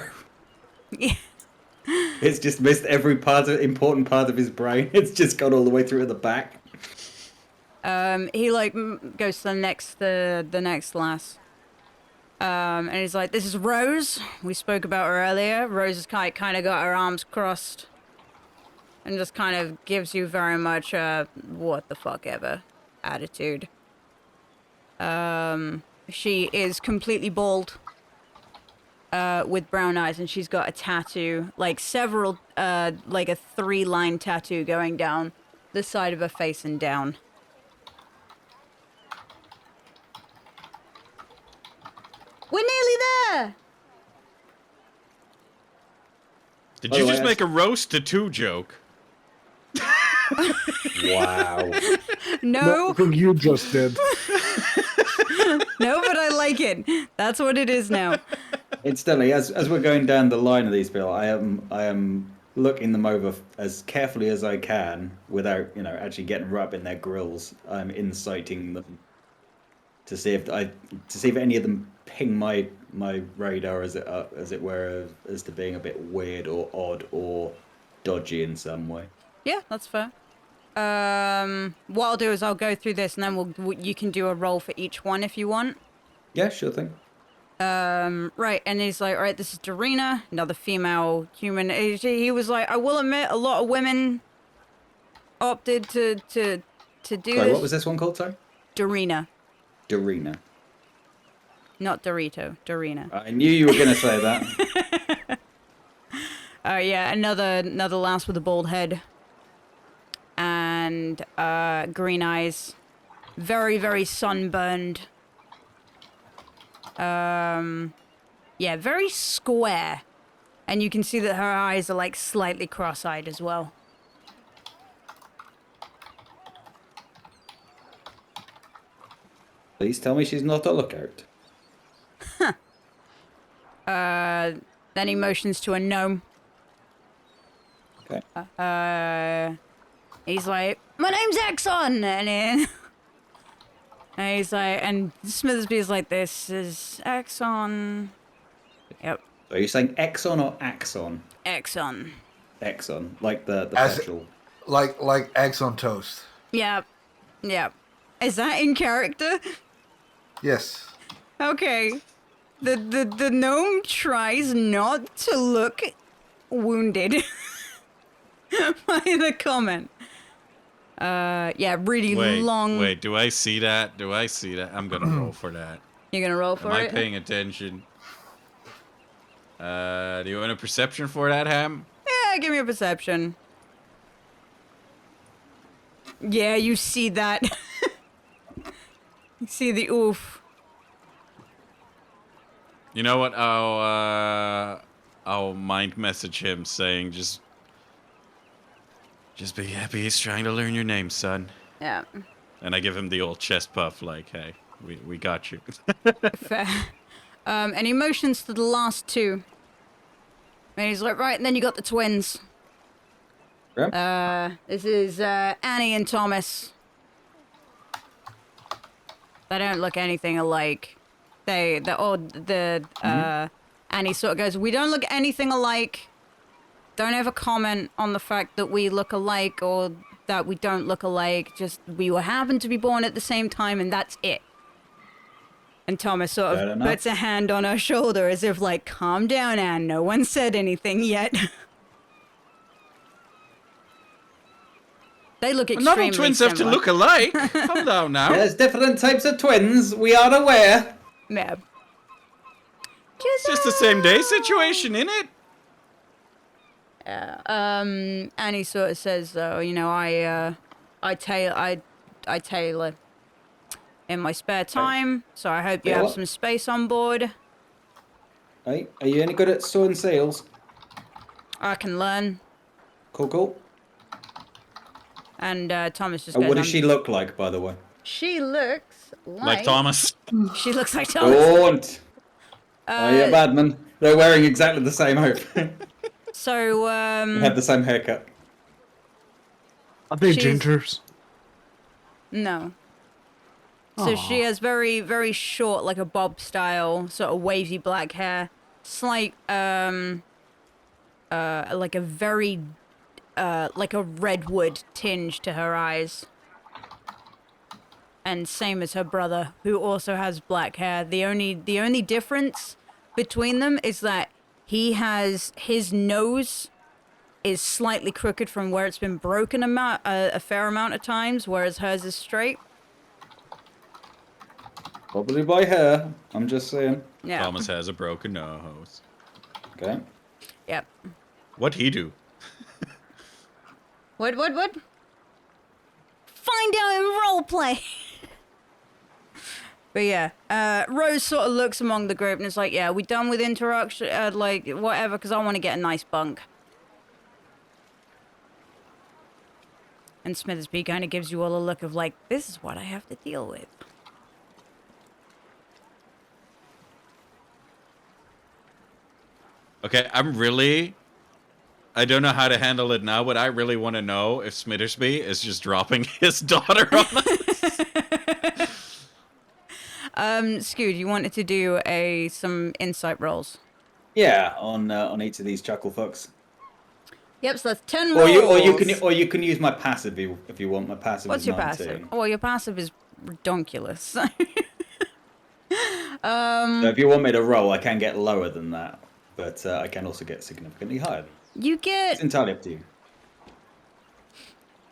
Yeah. It's just missed every important part of his brain. It's just gone all the way through to the back. He like goes to the next lass. And he's like, "This is Rose. We spoke about her earlier. Rose has kind of got her arms crossed, and just kind of gives you very much what the fuck ever attitude. She is completely bald, with brown eyes, and she's got a tattoo, like several, like a 3-line tattoo going down the side of her face and down. We're nearly there! Did By you the way, just make a roast to 2 joke? Wow. No, I think you just did. no, but I like it. That's what it is now. Instantly, as we're going down the line of these people, I am looking them over as carefully as I can without, actually getting right up in their grills. I'm inciting them to see if any of them ping my radar as it were, as to being a bit weird or odd or dodgy in some way. Yeah, that's fair. What I'll do is I'll go through this, and then you can do a roll for each one if you want. Yeah, sure thing. Right, and he's like, all right, this is Dorina, another female human. He was like, I will admit, a lot of women opted to do Sorry, this. what was this one called, sorry? Dorina, Dorina. not Dorito, Dorina. I knew you were going to say that. Yeah, another lass with a bald head and green eyes, very, very sunburned. Yeah, very square, and you can see that her eyes are like slightly cross-eyed as well. Please tell me she's not a lookout. Then he motions to a gnome. Okay. He's like, my name's Exxon, and he's like, and Smithersby is like, this is Exxon. Yep, Are you saying Exxon or Axon? Exxon. Exxon, like the As- petrol. Like eggs on toast. Yep, yep. Is that in character? Yes. Okay. The gnome tries not to look wounded by the comment. Yeah, really long. Wait, do I see that? I'm gonna roll for that. You're gonna roll for Am I it? paying attention? Do you want a perception for that, Ham? Yeah, give me a perception. Yeah, you see that. You see the oof. You know what? I'll mind message him saying just be happy he's trying to learn your name, son. Yeah, And I give him the old chest puff, like, hey, we got you. fair. And he motions to the last 2. And he's like, right, and then you got the twins. Yeah. This is Annie and Thomas. They don't look anything alike. Annie sort of goes, we don't look anything alike. Don't ever comment on the fact that we look alike or that we don't look alike. Just, we happen to be born at the same time, and that's it. And Thomas sort Fair of enough. puts a hand on her shoulder as if like, calm down, Anne. No one said anything yet. They look Well, not all extremely twins have to similar. look alike. Calm down now. There's different types of twins. We are aware. Yeah. It's just the same day situation, innit? And he sort of says, though, you know, I tailor in my spare time, so I hope you Wait, have what? some space on board. Right. Are you any good at sewing sails? I can learn. Cool. And Thomas just And goes, what does she look like, by the way? She looks Like Thomas. She looks like Thomas. Don't. Oh, yeah, Badman. They're wearing exactly the same outfit. So, They have the same haircut. Are they She's- gingers? No. So she has very, very short, like a bob style, sort of wavy black hair. Slight, like a very, like a redwood tinge to her eyes. And same as her brother, who also has black hair. The only difference between them is that his nose is slightly crooked from where it's been broken a fair amount of times, whereas hers is straight. Probably by hair. I'm just saying. Yeah. Thomas has a broken nose. Okay. Yep. What'd he do? What? Find out in roleplay. But yeah, Rose sort of looks among the group and is like, yeah, we done with interaction, like, whatever, because I want to get a nice bunk. And Smithersby kind of gives you all a look of like, this is what I have to deal with. Okay, I don't know how to handle it now, but I really want to know if Smittersby is just dropping his daughter on us. Scoot, you wanted to do some insight rolls. Yeah, on each of these chuckle fucks. Yep, so that's 10 rolls. Or you can use my passive if you want. My passive What's is your 19. passive? Well, your passive is redonkulous. So if you want me to roll, I can get lower than that, but I can also get significantly higher. It's entirely up to you.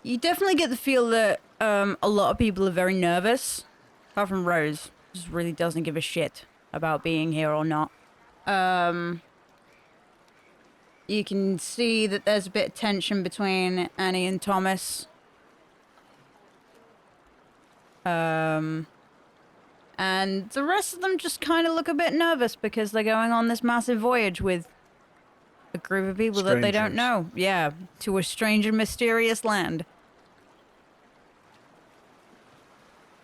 You definitely get the feel that a lot of people are very nervous. Apart from Rose, just really doesn't give a shit about being here or not. You can see that there's a bit of tension between Annie and Thomas. And the rest of them just kind of look a bit nervous because they're going on this massive voyage with a group of people that they don't Strangers. know. Yeah, to a strange and mysterious land.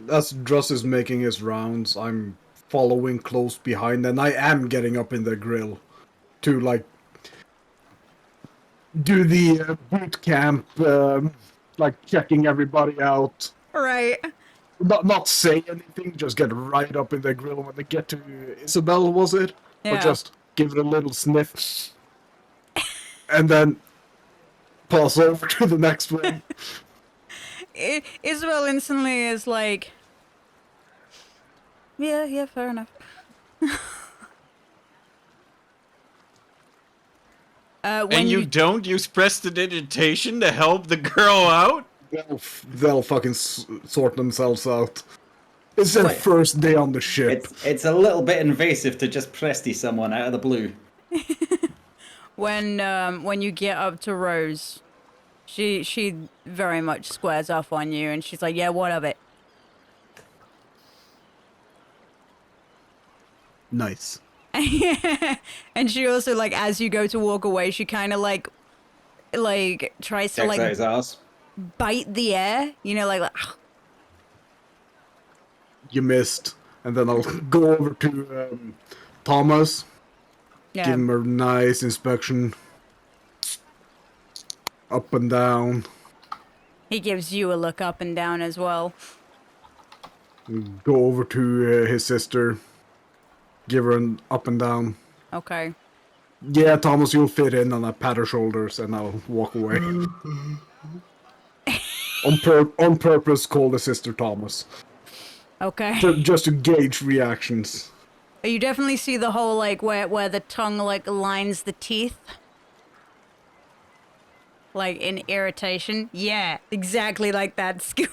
As Druss is making his rounds, I'm following close behind, and I am getting up in the grill to, like, do the boot camp, like, checking everybody out. Right. Not say anything, just get right up in the grill when they get to Isabel, was it? Yeah. Or just give it a little sniff. And then pass over to the next one. Isabel instantly is like, yeah, fair enough. And you don't use prestidigitation to help the girl out? They'll fucking sort themselves out. It's their first day on the ship. It's a little bit invasive to just presty someone out of the blue. When you get up to Rose, she very much squares off on you, and she's like, yeah, what of it? Nice. And she also, like, as you go to walk away, she kind of like tries to Checks like out his ass. bite the air, you know, like You missed. And then I'll go over to Thomas, yeah. give him a nice inspection. Up and down. He gives you a look up and down as well. Go over to his sister. Give her an up and down. Okay. Yeah, Thomas, you'll fit in, and I pat her shoulders, and I'll walk away. on purpose, call the sister Thomas. Okay. Just to gauge reactions. You definitely see the whole, like, where the tongue, like, lines the teeth. like in irritation. Yeah, exactly like that, Scoot.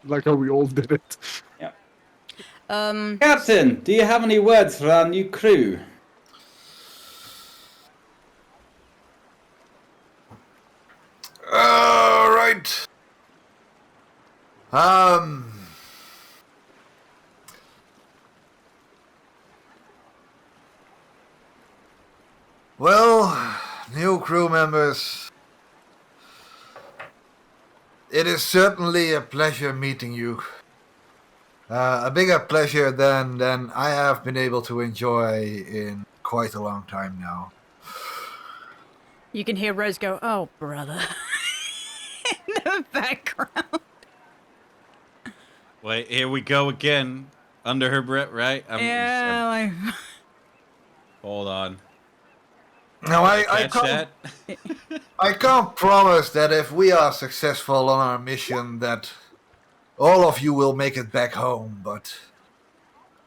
Like how we all did it. Yeah. Um, Captain, do you have any words for our new crew? All right. Well, new crew members, it is certainly a pleasure meeting you. A bigger pleasure than I have been able to enjoy in quite a long time now. you can hear Rose go, "Oh, brother," in the background. Wait, here we go again. Under her breath, right? Yeah, like. Hold on. Now, Did I catch that? I can't promise that if we are successful on our mission that all of you will make it back home, but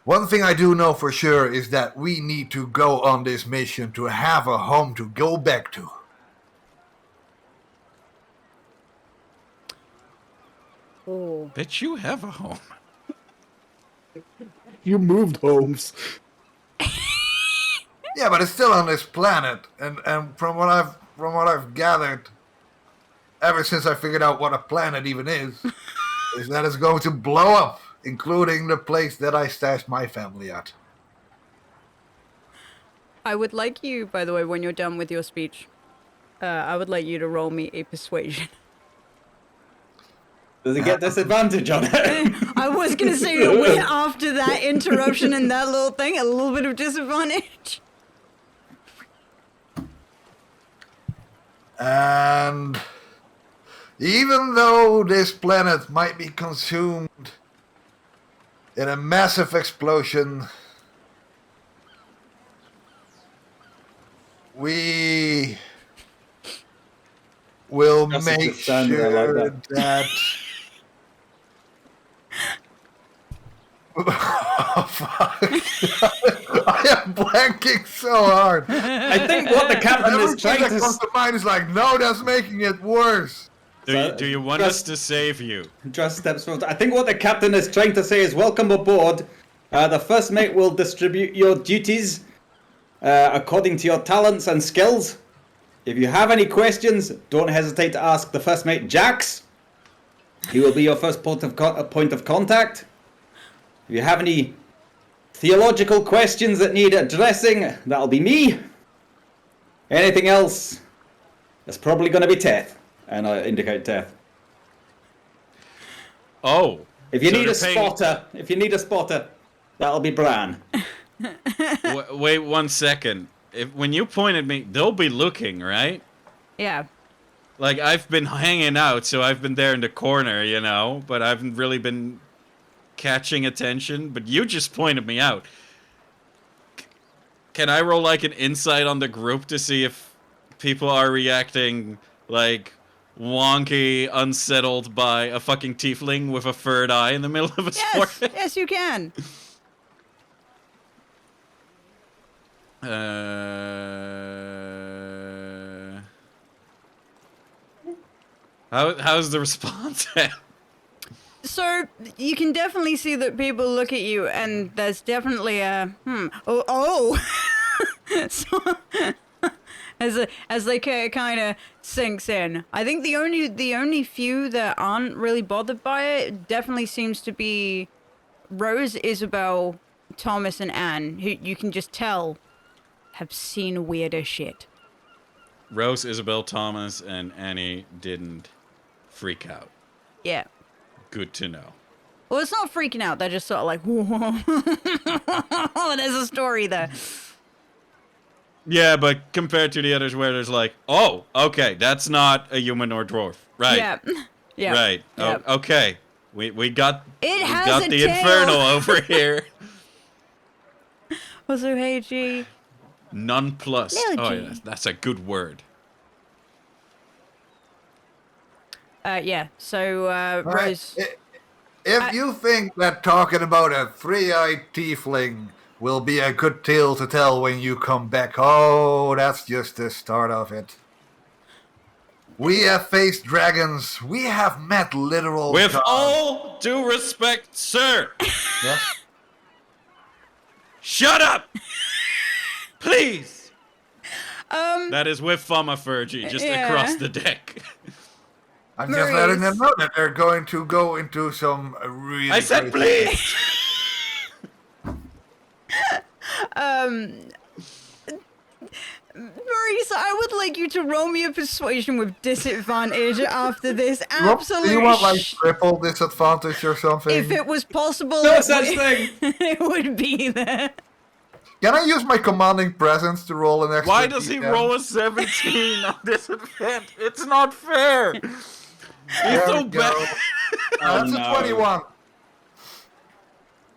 one thing I do know for sure is that we need to go on this mission to have a home to go back to. Oh. Bet you have a home. You moved homes. Yeah, but it's still on this planet, and from what I've gathered, ever since I figured out what a planet even is that it's going to blow up, including the place that I stashed my family at. I would like you, by the way, when you're done with your speech, I would like you to roll me a persuasion. Does he get disadvantage on it? I was gonna say, after that interruption and that little thing, a little bit of disadvantage. And even though this planet might be consumed in a massive explosion, we will Just make stand there sure like that. Oh, fuck. I am blanking so hard. I think what the captain is Everything trying that to... comes to mind is like, no, that's making it worse. Do you want us to save you? Just steps forward. I think what the captain is trying to say is welcome aboard. The first mate will distribute your duties according to your talents and skills. If you have any questions, don't hesitate to ask the first mate, Jax. He will be your first point of contact. If you have any theological questions that need addressing, that'll be me. Anything else, it's probably going to be Teth. And I indicate Teth. Oh. If you so need a they're spotter, that'll be Bran. Wait 1 second. When you point at me, they'll be looking, right? Yeah. Like, I've been hanging out, so I've been there in the corner, you know, but I haven't really been catching attention, but you just pointed me out. Can I roll, like, an insight on the group to see if people are reacting, like, wonky, unsettled by a fucking tiefling with a third eye in the middle of his forehead? Yes, you can. How's the response? So you can definitely see that people look at you, and there's definitely a so, as they kind of sinks in. I think the only few that aren't really bothered by it definitely seems to be Rose, Isabel, Thomas, and Anne, who you can just tell have seen weirder shit. Rose, Isabel, Thomas, and Annie didn't freak out. Yeah. Good to know. Well, it's not freaking out. They're just sort of like, whoa, there's a story there. Yeah, but compared to the others where there's like, oh, okay, that's not a human or dwarf. Right. Yeah. Yeah. Right. Yeah. Oh, okay. We got has a the tail. Infernal over here. Also, hey, G. Nonplussed. Little Oh, G. yeah, that's a good word. Yeah. So, All right. Rose. If you think that talking about a three-eyed tiefling will be a good tale to tell when you come back, oh, that's just the start of it. We have faced dragons. We have met literal With gods. all due respect, sir, Yes? shut up! Please! That is with Thaumaturgy just across the deck. I'm just letting them Maurice. know that they're going to go into some really. I said crazy- please! Maurice, I would like you to roll me a persuasion with disadvantage after this Rob, absolute do you want like triple disadvantage or something? If it was possible, No it such would- thing. it would be there. Can I use my commanding presence to roll an extra? Why does he D10? roll a 17 on this event? It's not fair! He's There so we go. bad! That's no. a 21.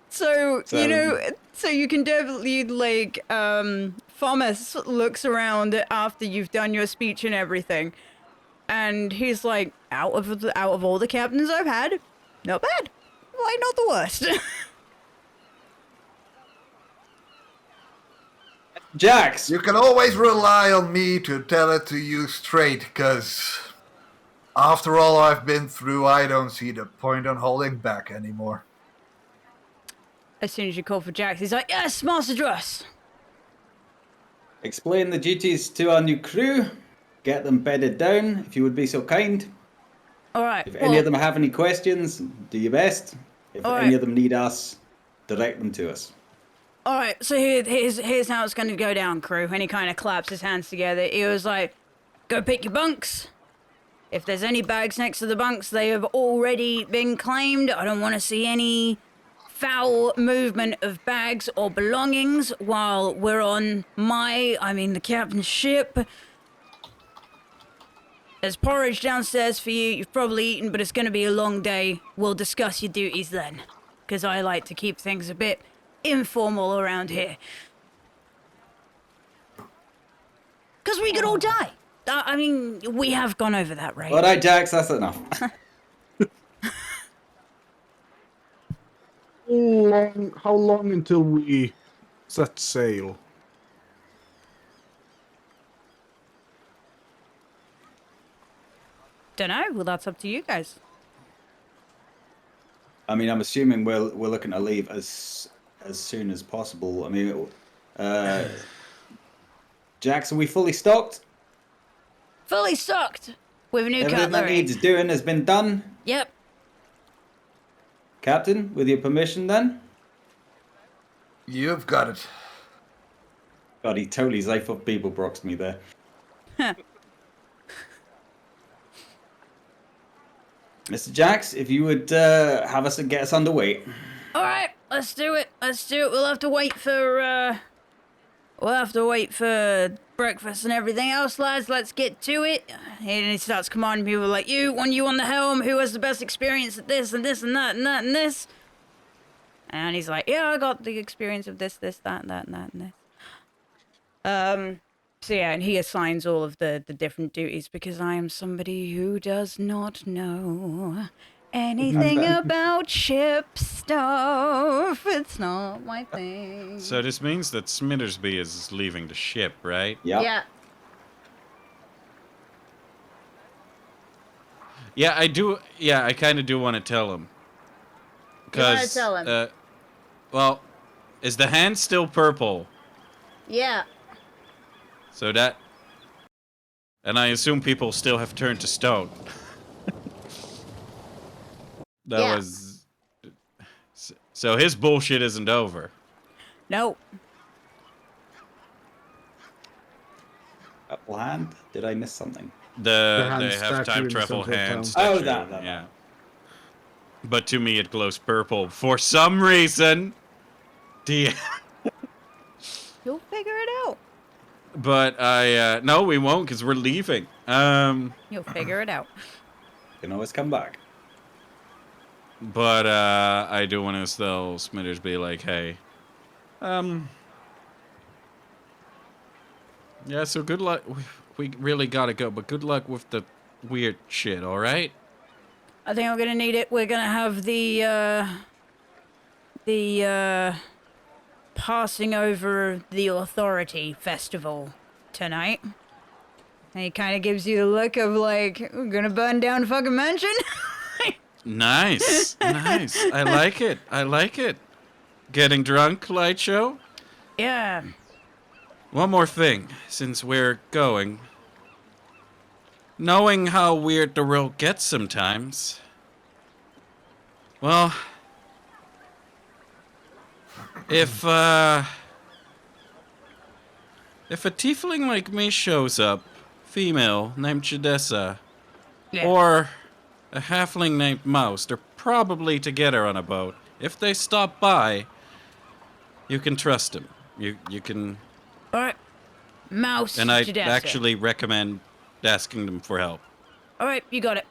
So, So- you know, so you can definitely like Thomas looks around after you've done your speech and everything, and he's like, out of all the captains I've had, not bad, like not the worst. Jax, You can always rely on me to tell it to you straight, because after all I've been through, I don't see the point on holding back anymore. As soon as you call for Jax, he's like, yes, Master Druss. explain the duties to our new crew. Get them bedded down, if you would be so kind. All right. If any of them have any questions, do your best. If All any right. of them need us, direct them to us. All right, so here's how it's going to go down, crew. And he kind of claps his hands together. He was like, go pick your bunks. If there's any bags next to the bunks, they have already been claimed. I don't want to see any foul movement of bags or belongings while we're on the captain's ship. There's porridge downstairs for you. You've probably eaten, but it's going to be a long day. We'll discuss your duties then. Because I like to keep things a bit informal around here. Because we could all die. I mean, we have gone over that, right? All right, Jax, that's enough. How long until we set sail? Dunno. Well, that's up to you guys. I mean, I'm assuming we're looking to leave as soon as possible. I mean, Jax, are we fully stocked? Fully stocked with new Everything that cutlery. needs doing has been done. Yep. Captain, with your permission then? You've got it. God, he totally Zyphoth Beeble Broxed me there. Mr. Jax, if you would have us get us underway. All right, let's do it. Let's do it. We'll have to wait for breakfast and everything else, lads. Let's get to it. And he starts commanding people like, you on the helm, who has the best experience at this and this and that and that and this. And he's like, yeah, I got the experience of this, that, and that, and that, and this. So yeah, and he assigns all of the different duties because I am somebody who does not know anything about ship stuff. It's not my thing. So this means that Smittersby is leaving the ship, right? Yep. Yeah. Yeah, I do. Yeah, I kind of do want to tell him. You wanna 'Cause, tell him? Well, is the hand still purple? Yeah. So that... And I assume people still have turned to stone. That Yeah. was... So his bullshit isn't over. No. Apple hand? Did I miss something? They hand have statue time in the travel center of hand town. statue. Oh, that. Yeah. But to me, it glows purple for some reason. The... You'll figure it out. But no, we won't, because we're leaving. You'll figure it out. Can always come back. But I do want to tell Smithers be like, hey, yeah, so good luck. We really gotta go, but good luck with the weird shit, all right? I think I'm gonna need it. We're gonna have the passing over the authority festival tonight. And he kind of gives you the look of like, we're gonna burn down the fucking mansion. Nice. Nice. I like it. I like it. Getting drunk, light show? Yeah. One more thing, since we're going. Knowing how weird the world gets sometimes. Well, if a tiefling like me shows up, female, named Chidessa, Yeah. or a halfling named Mouse, they're probably together on a boat. If they stop by, you can trust them. You can, All right. Mouse. and I'd Jadessa. actually recommend asking them for help. All right, you got it.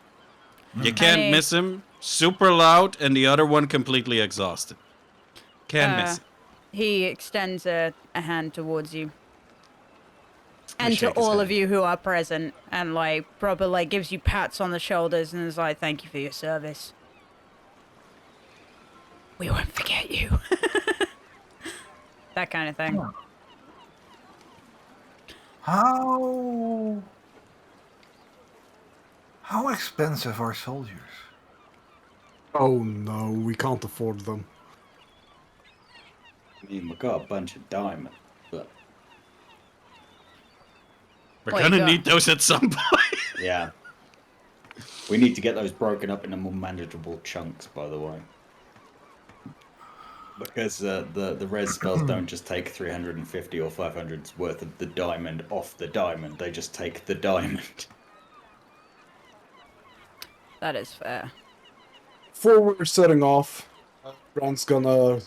You can't Hey. miss him. Super loud, and the other one completely exhausted. Can't miss it. He extends a hand towards you. And to shake his all of hand. you who are present, and like proper like gives you pats on the shoulders and is like, "Thank you for your service. We won't forget you." That kind of thing. How expensive are soldiers? Oh no, we can't afford them. I mean, we got a bunch of diamonds, but We're What you gonna got? need those at some point. yeah. We need to get those broken up into more manageable chunks, by the way. Because the res spells don't just take 350 or 500's worth of the diamond off the diamond, they just take the diamond. That is fair. Before we're setting off, Ron's gonna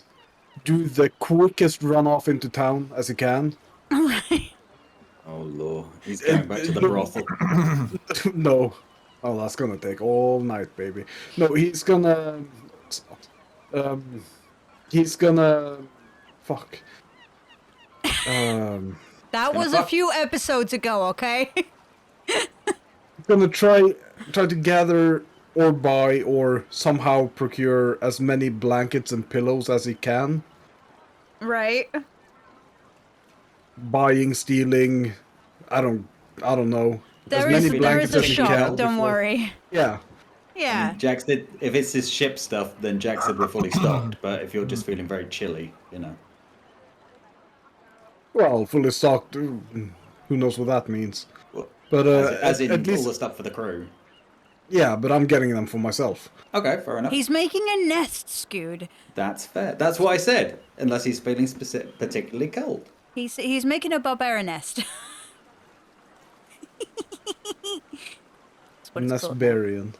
do the quickest run off into town as he can. Right. Oh lord, he's going back to the brothel. No. Oh, that's gonna take all night, baby. No, he's gonna... he's gonna... Fuck. That was a few episodes ago, okay? Gonna try to gather or buy or somehow procure as many blankets and pillows as he can. Right. Buying, stealing, I don't know. There as is many there is blankets a as he shop, can don't before- worry. Yeah. Yeah. Jack said, if it's his ship stuff, then Jack said we're fully stocked. But if you're just feeling very chilly, you know. Well, fully stocked. Who knows what that means? Well, But as in at least, all the stuff for the crew. yeah. But I'm getting them for myself. Okay, fair enough. He's making a nest, Scoot. That's fair. That's what I said. Unless he's feeling particularly cold. He's making a barbarian nest. That's what it's called. Nestbarian.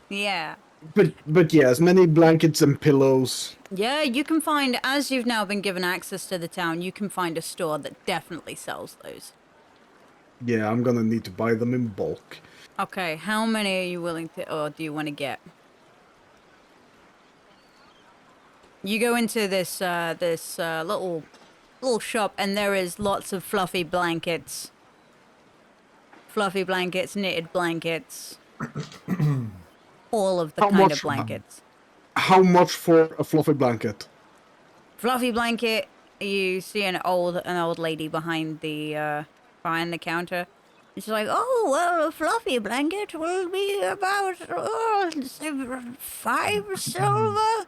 Yeah. But yeah, as many blankets and pillows. Yeah, you can find, as you've now been given access to the town, you can find a store that definitely sells those. Yeah, I'm gonna need to buy them in bulk. Okay, how many are you willing to, or do you want to get? You go into this little shop, and there is lots of fluffy blankets, knitted blankets, all of the How kind of much- blankets. How much for a fluffy blanket? Fluffy blanket. You see an old lady behind the counter. And she's like, "Oh well, a fluffy blanket will be about 5 silver."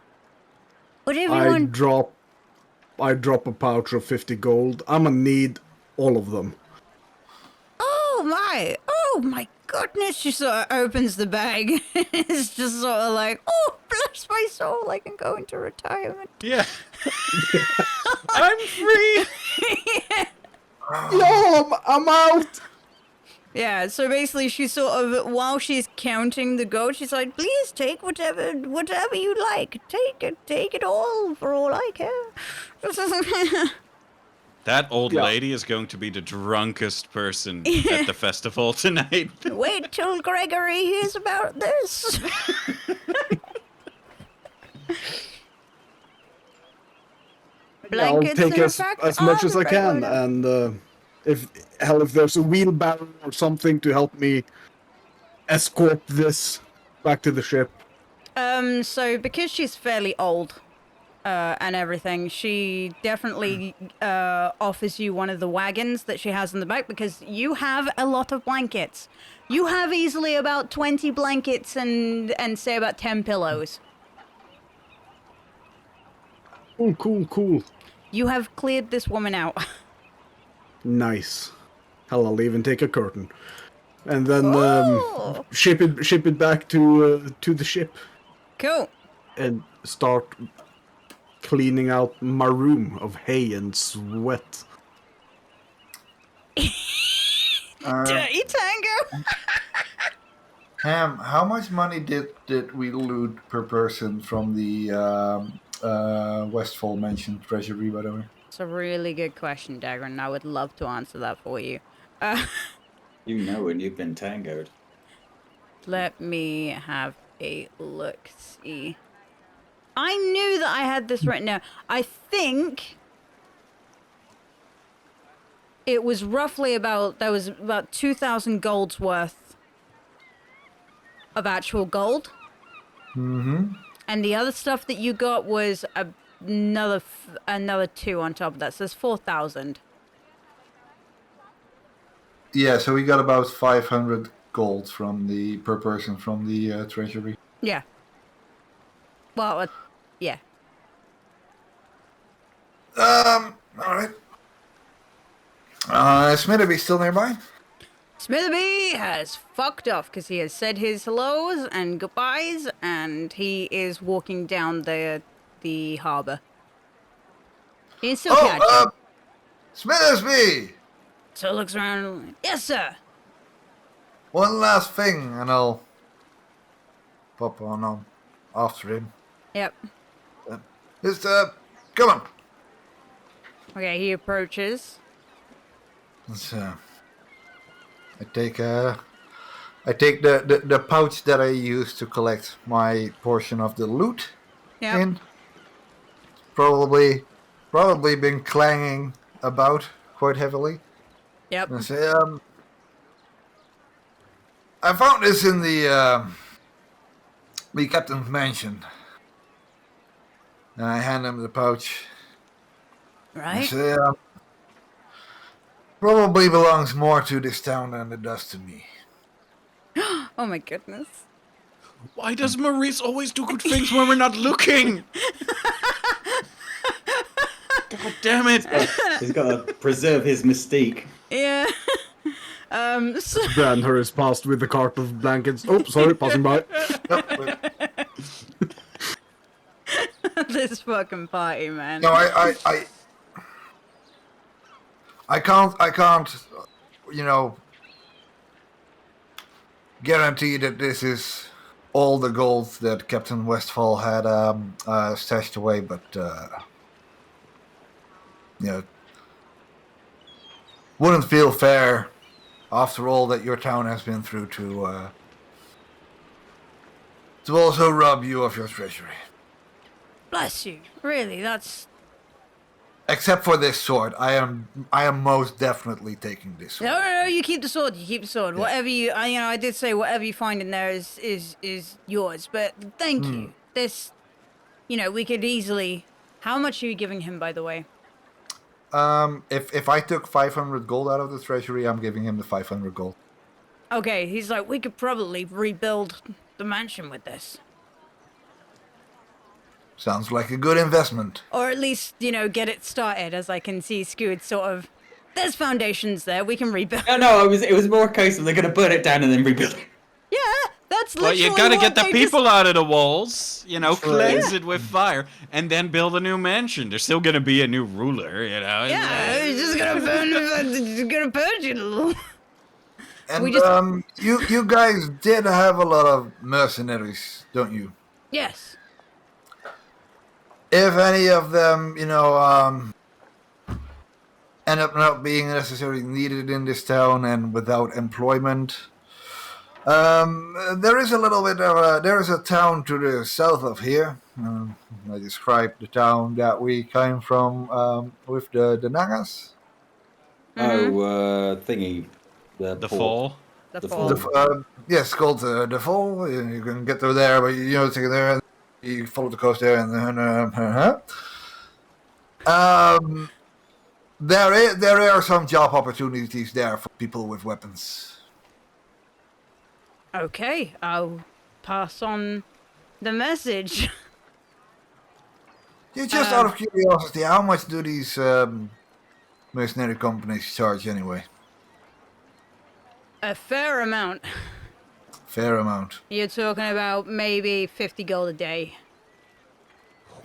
Would I everyone? drop a pouch of 50 gold. I'm gonna need all of them. Oh my goodness! She sort of opens the bag. It's just sort of like, "Oh, bless my soul! I can go into retirement." Yeah. I'm free. Yo, I'm out. Yeah, so basically she sort of, while she's counting the gold, she's like, "Please take whatever you like. Take it all for all I care." That old Yeah. lady is going to be the drunkest person at the festival tonight. Wait till Gregory hears about this. I'll Blankets take in as effect much on as I can, regular. and if there's a wheelbarrow or something to help me escort this Back to the ship. So because she's fairly old, and everything, she definitely offers you one of the wagons that she has in the back because you have a lot of blankets. You have easily about 20 blankets and say about 10 pillows. Cool. You have cleared this woman out. Nice. Hell, I'll even take a curtain, and then Oh, ship it back to the ship, cool. and start cleaning out my room of hay and sweat. Dirty Tango. Ham, how much money did we loot per person from the Westfall Mansion treasury, by the way? It's a really good question, Dagger, and I would love to answer that for you. You know when you've been tangoed. Let me have a look. See. I knew that I had this written down. I think it was roughly there was about 2,000 golds worth of actual gold. Mm-hmm. And the other stuff that you got was another 2 on top of that. So there's 4,000. Yeah, so we got about 500 gold per person from the treasury. Yeah. Well, yeah. All right. Smitherby still nearby? Smitherby has fucked off because he has said his hellos and goodbyes, and he is walking down the harbour. He's still catching. Smitherby! So looks around. And, yes, sir. One last thing, and I'll pop on after him. Yep. Just, come on. Okay, he approaches. Let's, I take the pouch that I use to collect my portion of the loot Yep. in. Probably been clanging about quite heavily. Yep. And I say, I found this in the captain's mansion. And I hand him the pouch. I Right. say, probably belongs more to this town than it does to me. Oh my goodness. Why does Maurice always do good things when we're not looking? God damn it! He's got to preserve his mystique. Yeah. So Bran hurries past with the cart of blankets. Oh, sorry, passing by. this fucking party, man. No, I can't, guarantee that this is all the gold that Captain Westfall had stashed away, but wouldn't feel fair after all that your town has been through to also rob you of your treasury. Bless you. Really, that's. Except for this sword, I am most definitely taking this sword. No, you keep the sword. You keep the sword. Yeah. Whatever I did say whatever you find in there is yours. But thank you. This, we could easily. How much are you giving him, by the way? If I took 500 gold out of the treasury, I'm giving him the 500 gold. Okay, he's like, we could probably rebuild the mansion with this. Sounds like a good investment. Or at least, get it started, as I can see Scoot sort of. There's foundations there, we can rebuild. No, it was more a case of they're going to burn it down and then rebuild it. Yeah, that's Well, literally you gotta what get the they people out of the walls, cleanse Yeah. it with fire, and then build a new mansion. There's still gonna be a new ruler, Yeah, it's just gonna burn. It's gonna purge it a little. And We just- you guys did have a lot of mercenaries, don't you? Yes. If any of them, end up not being necessarily needed in this town and without employment, there is a little bit of there is a town to the south of here. I described the town that we came from with the Nagas. Oh, thingy. The port. fall. The The fall. fall. Yes, it's called the Fall. You can get through there, but take it there. And you follow the coast there, and then there are some job opportunities there for people with weapons. Okay, I'll pass on the message. Just out of curiosity, how much do these mercenary companies charge anyway? A fair amount. Fair amount. You're talking about maybe 50 gold a day.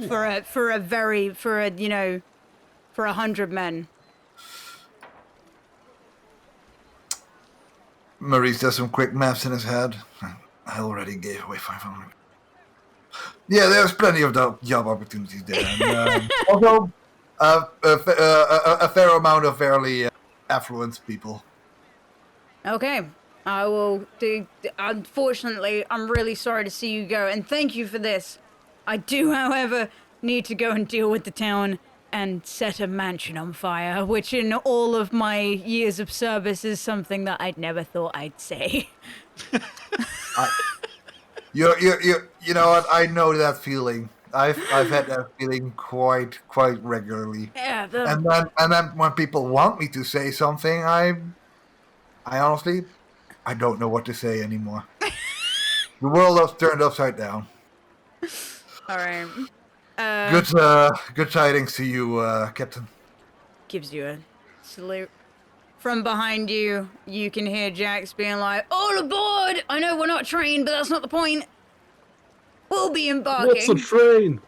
For a 100 men. Maurice does some quick maths in his head. I already gave away 500. Yeah, there's plenty of job opportunities there. And, also, a fair amount of fairly affluent people. Okay, I will do. Unfortunately, I'm really sorry to see you go, and thank you for this. I do, however, need to go and deal with the town and set a mansion on fire, which in all of my years of service is something that I'd never thought I'd say. You know what? I know that feeling. I've had that feeling quite regularly. Yeah, And then when people want me to say something, I honestly I don't know what to say anymore. The world has turned upside down. all right. Good tidings to you, Captain. Gives you a salute. From behind you, you can hear Jax being like, "All aboard! I know we're not trained, but that's not the point. We'll be embarking." What's a train?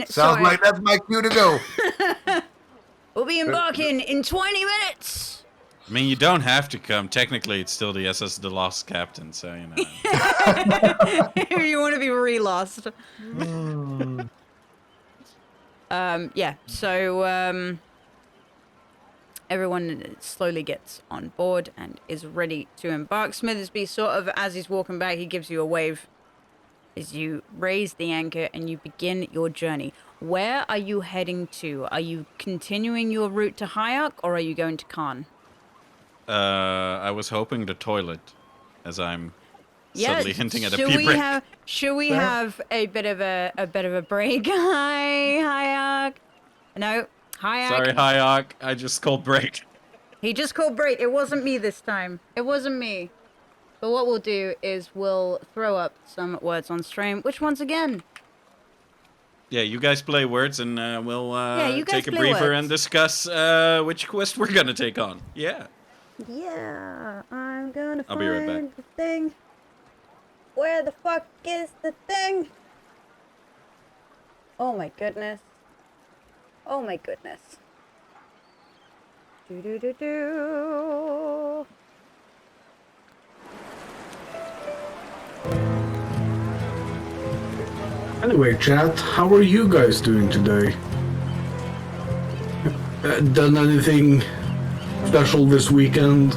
Sounds like that's my cue to go. We'll be embarking in 20 minutes. I mean, you don't have to come. Technically, it's still the SS The Lost Captain, so, you know. If you want to be re-lost. Yeah, so, everyone slowly gets on board and is ready to embark. Smithersby, sort of, as he's walking back, he gives you a wave as you raise the anchor and you begin your journey. Where are you heading to? Are you continuing your route to Hayek, or are you going to Khan? I was hoping the toilet, as I'm subtly hinting at a pee break. Should we have a bit of a break? Hi, Hayek. No, Hayek. Sorry, Hayek. I just called break. He just called break. It wasn't me this time. It wasn't me. But what we'll do is we'll throw up some words on stream. Which ones again? Yeah, you guys play words, and we'll you guys take a play breather words. and discuss which quest we're gonna take on. Yeah. Yeah, I'm gonna I'll be right back. find the thing. Where the fuck is the thing? Oh my goodness. Oh my goodness. Do do do do. Anyway, chat, how are you guys doing today? Done anything special this weekend?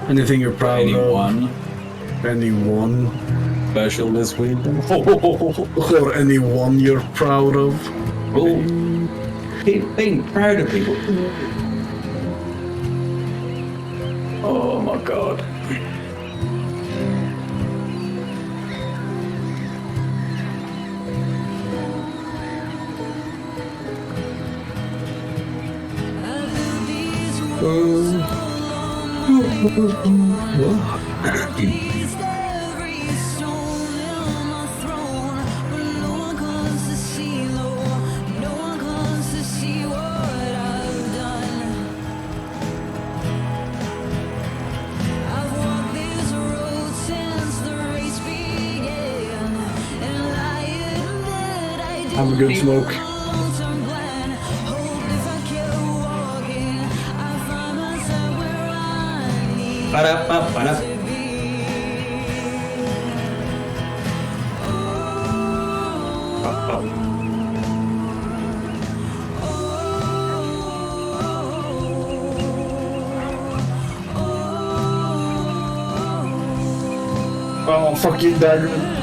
Anything you're proud of? Anyone Special this week? or anyone you're proud of? Oh, being proud of people. Oh my god. Have a good smoke. Ba-da-ba-ba-da. Oh, fuck you, Dagger.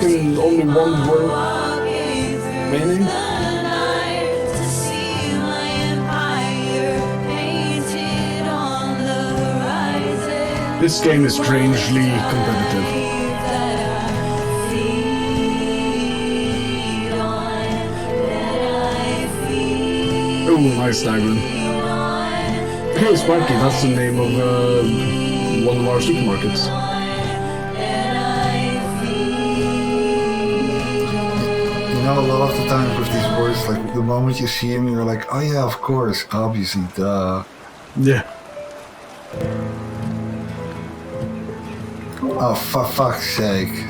fucking only one word remaining. This game is strangely competitive. Oh, nice diamond. Hey, Sparky, that's the name of one of our supermarkets. You know, a lot of the times with these words, like the moment you see him, you're like, oh yeah, of course, obviously, duh. Yeah. Oh, for fuck's sake.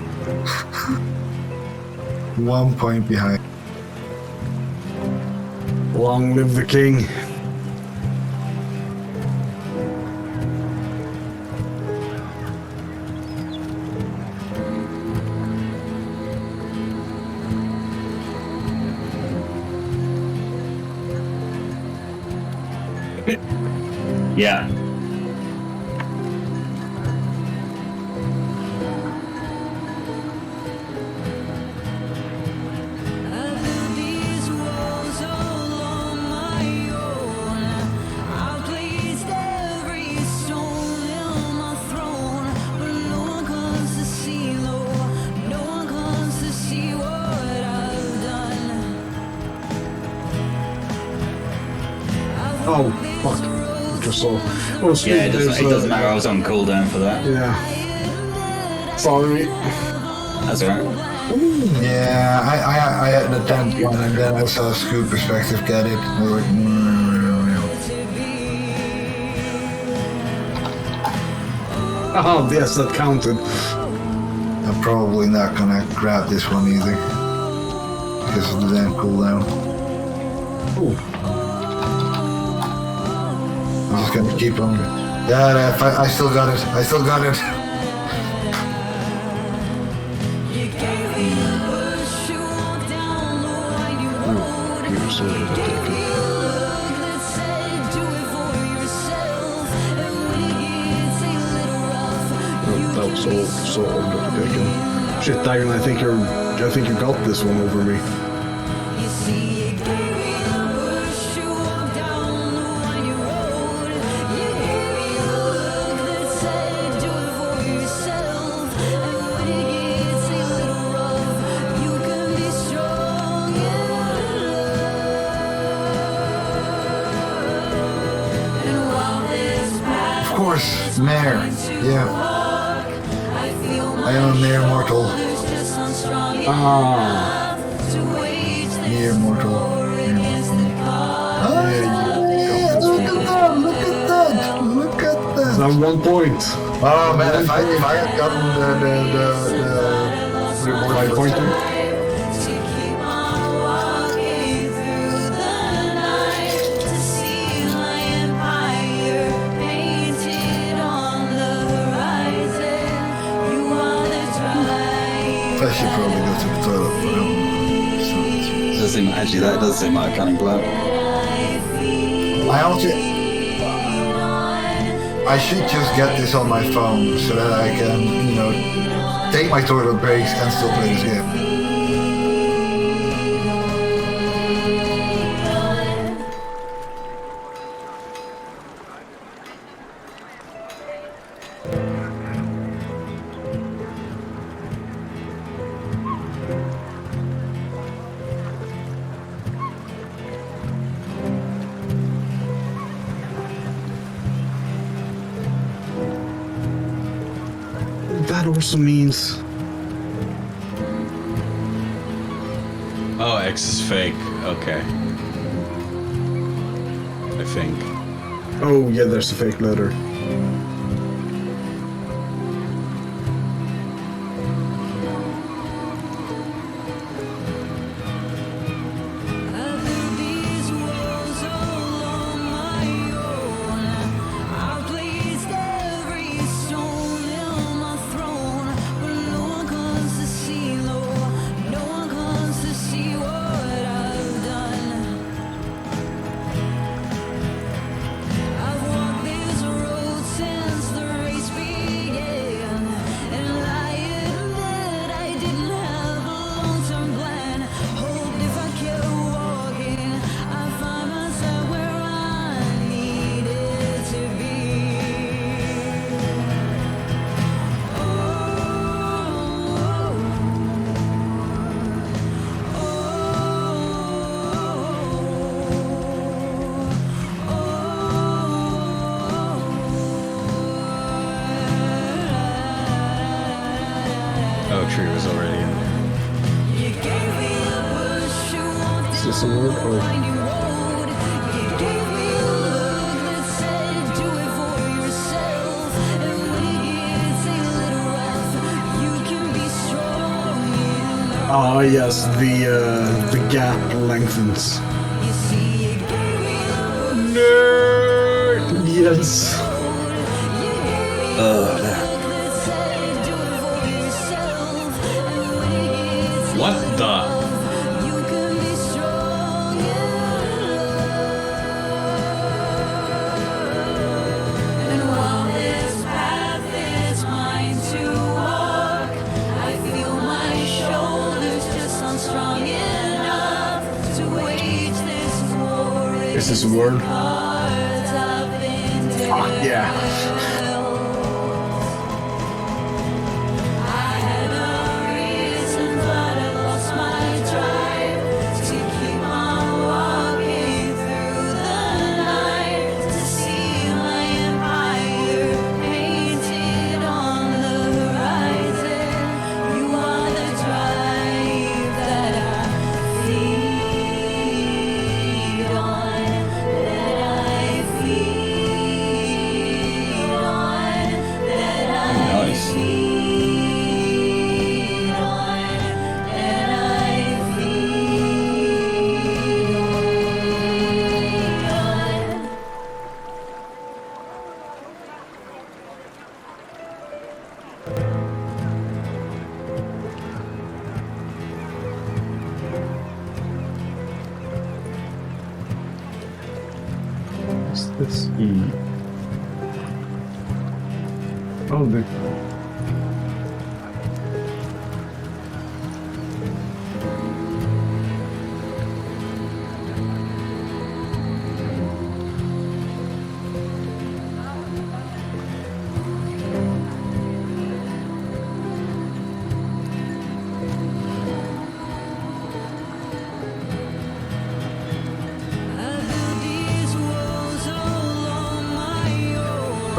1 point behind. Long live the king. Yeah. Oh, fuck. Just saw. Oh, sweet. Yeah, it doesn't matter. I was on cooldown for that. Yeah. Sorry. That's alright. Yeah, I had the 10th one, and then I saw Scoop Perspective get it. And we're like, Oh, yes, that counted. I'm probably not gonna grab this one either. Because of the damn cooldown. Ooh. I'm just gonna keep on. Yeah, I still got it. I still got it. That was so undertaken. Shit, Dagon, I think you got this one over me. Of course, Mare. Yeah. I am a mere mortal. Ah. Mere mortal. Oh, yeah, look at that! Look at that! Look at that! Now 1 point. Oh man, if I had gotten the 5 point. I should probably go to the toilet. Actually, that does seem like a cunning plan. I should just get this on my phone so that I can, take my toilet breaks and still play this game. That also means. Oh, X is fake. Okay. I think. Oh, yeah, there's a fake letter. just a word? Or... Ah, yes, the gap lengthens. Nerd! Yes. What the? Is this a word? Fuck yeah. Nice. What's this? Oh, the...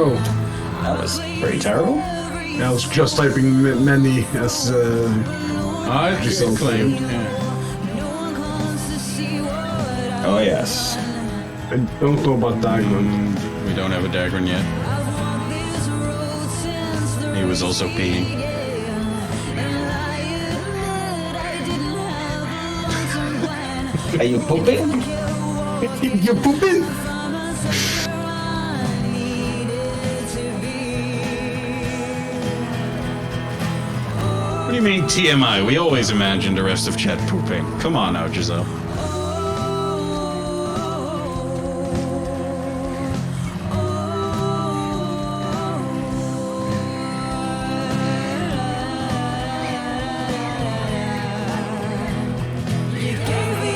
Oh, That was pretty terrible. I was just typing many as I just claimed. Yeah. Oh yes. I don't know about Dagmar. We don't have a Dagron yet. He was also peeing. Are you pooping? You pooping? What do you mean TMI? We always imagined the rest of chat pooping. Come on now, Giselle.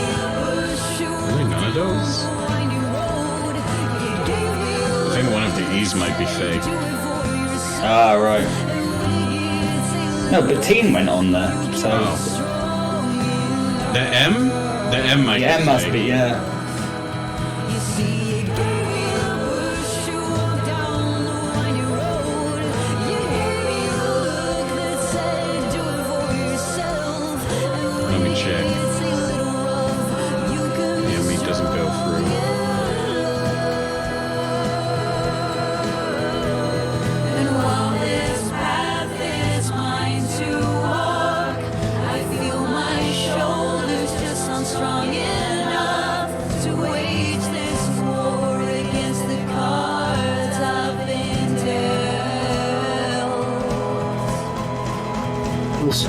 Really, none of those? I think one of the E's might be fake. Ah, right. No, but Teen went on there, so... Oh. The M? The M might Yeah, be it must fake. be, yeah. Let me check. The M doesn't go through.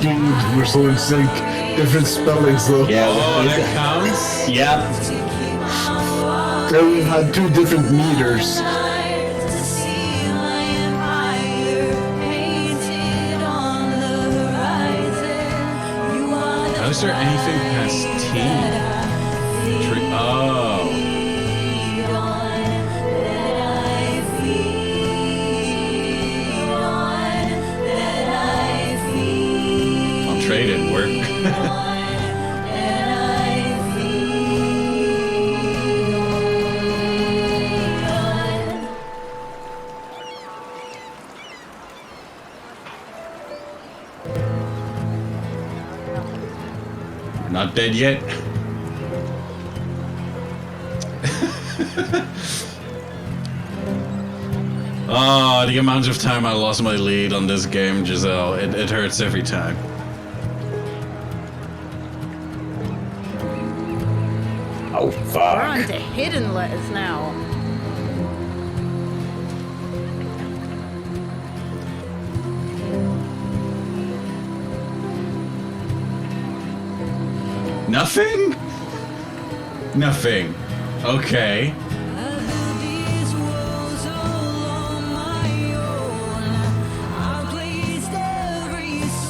Dude, we're so in sync. Different spellings though. Yeah, Oh, is that it- counts? yeah. They had two different meters. How is there anything past T? Oh. I'll trade it, work. Not dead yet. Oh, the amount of time I lost my lead on this game, Giselle. It hurts every time. Oh, We're fuck. on to hidden letters now. Nothing? Nothing. Okay.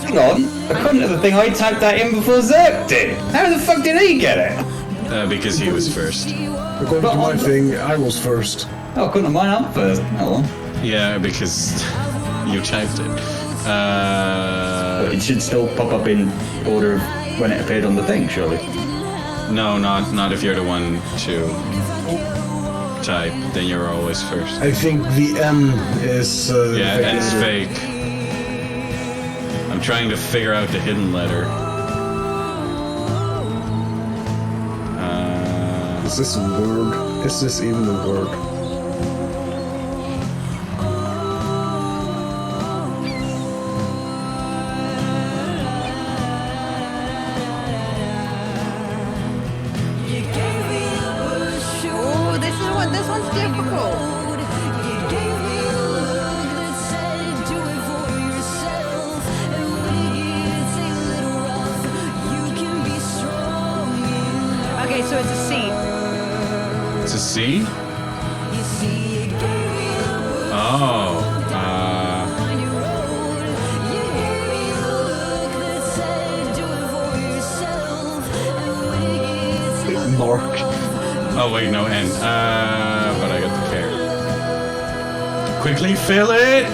Hang on. According to the thing, I typed that in before Zerk did. How the fuck did he get it? Because he was first. According to my thing, I was first. Oh, couldn't have mine up first. Oh well. Yeah, because you typed it. But it should still pop up in order of when it appeared on the thing, surely. No, not if you're the one to type. Then you're always first. I think the M is. Yeah, fake it's letter. fake. I'm trying to figure out the hidden letter. Is this a word? Is this even a word? Oh, this one's difficult. Okay, so it's a C. It's a C? Oh. Mark. Oh wait, no N. But I got the care. Quickly fill it!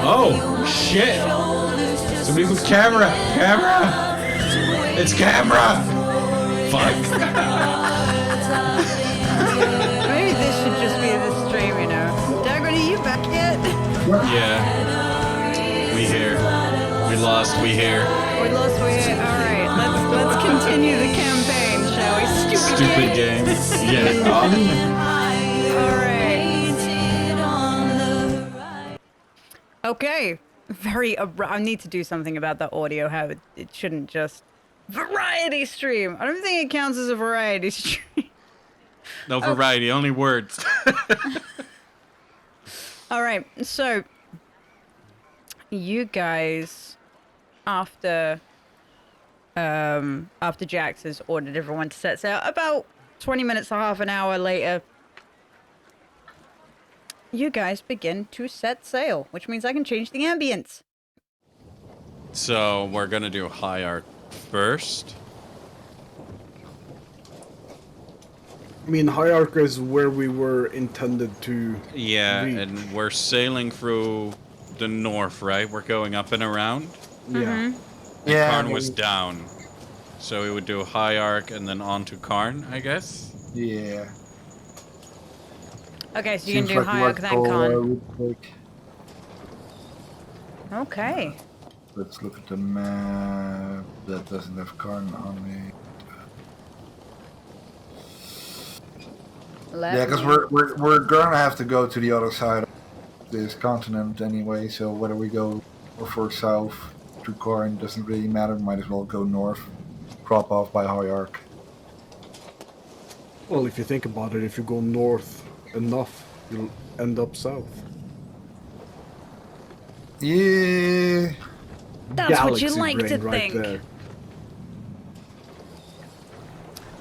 Oh, shit! Somebody put camera! Camera! It's camera! Fuck. Maybe this should just be the stream, you know. Dagran, are you back yet? Yeah. We here. We lost, we here. We lost, we hit. Alright, let's continue the campaign, shall we? Stupid game. Yeah. Alright. Okay. I need to do something about that audio, how it shouldn't just... Variety stream! I don't think it counts as a variety stream. No variety, only words. Alright, so... You guys... After Jax has ordered everyone to set sail, about 20 minutes or half an hour later, you guys begin to set sail, which means I can change the ambience. So we're gonna do high art first. I mean, Hierarch is where we were intended to. Yeah, reach. and we're sailing through the north, right? We're going up and around. Yeah. And Yeah, Karn I was mean- down. So we would do high arc and then on to Karn, I guess. Yeah. Okay, so you can Seems do like high arc then logical, con. route pick. Okay. Let's look at the map. That doesn't have Karn on it. Yeah, because we're gonna have to go to the other side of this continent anyway. So whether we go north or south to Karn doesn't really matter. Might as well go north. Crop off by Hierarch. Well, if you think about it, if you go north enough, you'll end up south. Yeah. That's what you Galaxy like brain to right think. there.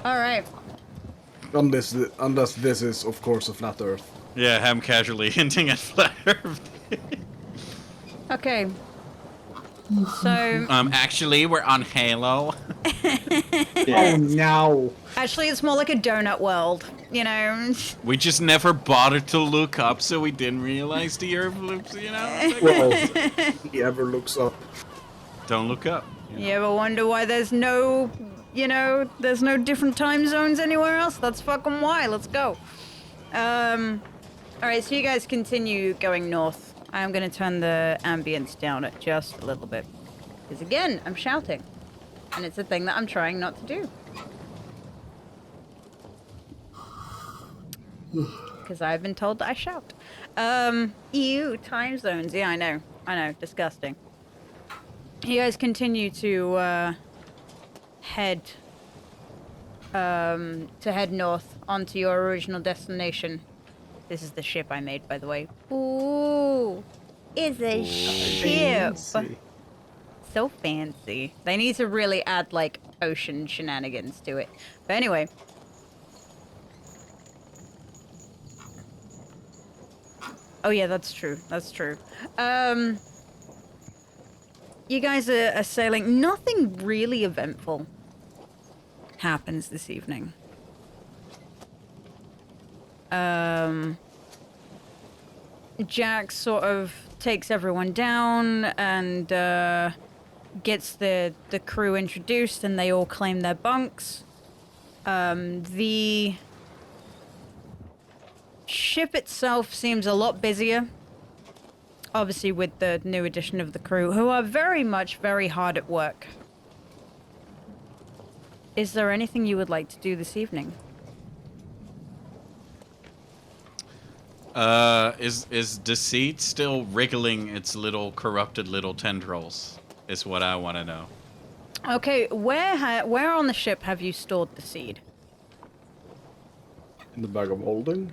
Alright. Unless this is, of course, a flat Earth. Yeah, Ham casually hinting at flat Earth. Okay. So, Actually, we're on Halo. Oh no! actually, it's more like a donut world, you know? We just never bothered to look up, so we didn't realize the Earth loops, you know? Well, he ever looks up. Don't look up. You ever wonder why there's no, there's no different time zones anywhere else? That's fucking why. Let's go. Alright, so you guys continue going north. I'm gonna turn the ambience down just a little bit. Because again, I'm shouting. And it's a thing that I'm trying not to do. Because I've been told that I shout. EU time zones. Yeah, I know. Disgusting. You guys continue to head north onto your original destination. This is the ship I made, by the way. Ooh, it's a ship. Fancy. So fancy. They need to really add like ocean shenanigans to it. But anyway. Oh yeah, that's true. That's true. You guys are sailing. Nothing really eventful happens this evening. Jack sort of takes everyone down and gets the crew introduced, and they all claim their bunks. The ship itself seems a lot busier. Obviously with the new addition of the crew, who are very hard at work. Is there anything you would like to do this evening? Is Deceit still wriggling its little corrupted little tendrils? Is what I want to know. Okay, where on the ship have you stored the seed? In the bag of holding?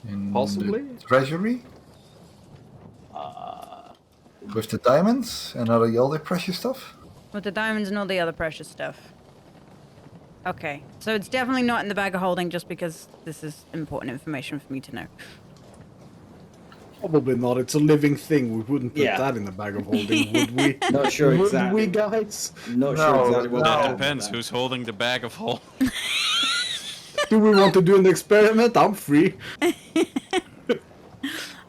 In Possibly? the treasury? With the diamonds and all the precious stuff? With the diamonds and all the other precious stuff. Okay, so it's definitely not in the bag of holding just because this is important information for me to know. Probably not. It's a living thing. We wouldn't put Yeah. that in the bag of holding, would we? Not sure Wouldn't exactly. we, guys? Not No, sure exactly what no. That happened depends. there. Who's holding the bag of holding? Do we want to do an experiment? I'm free.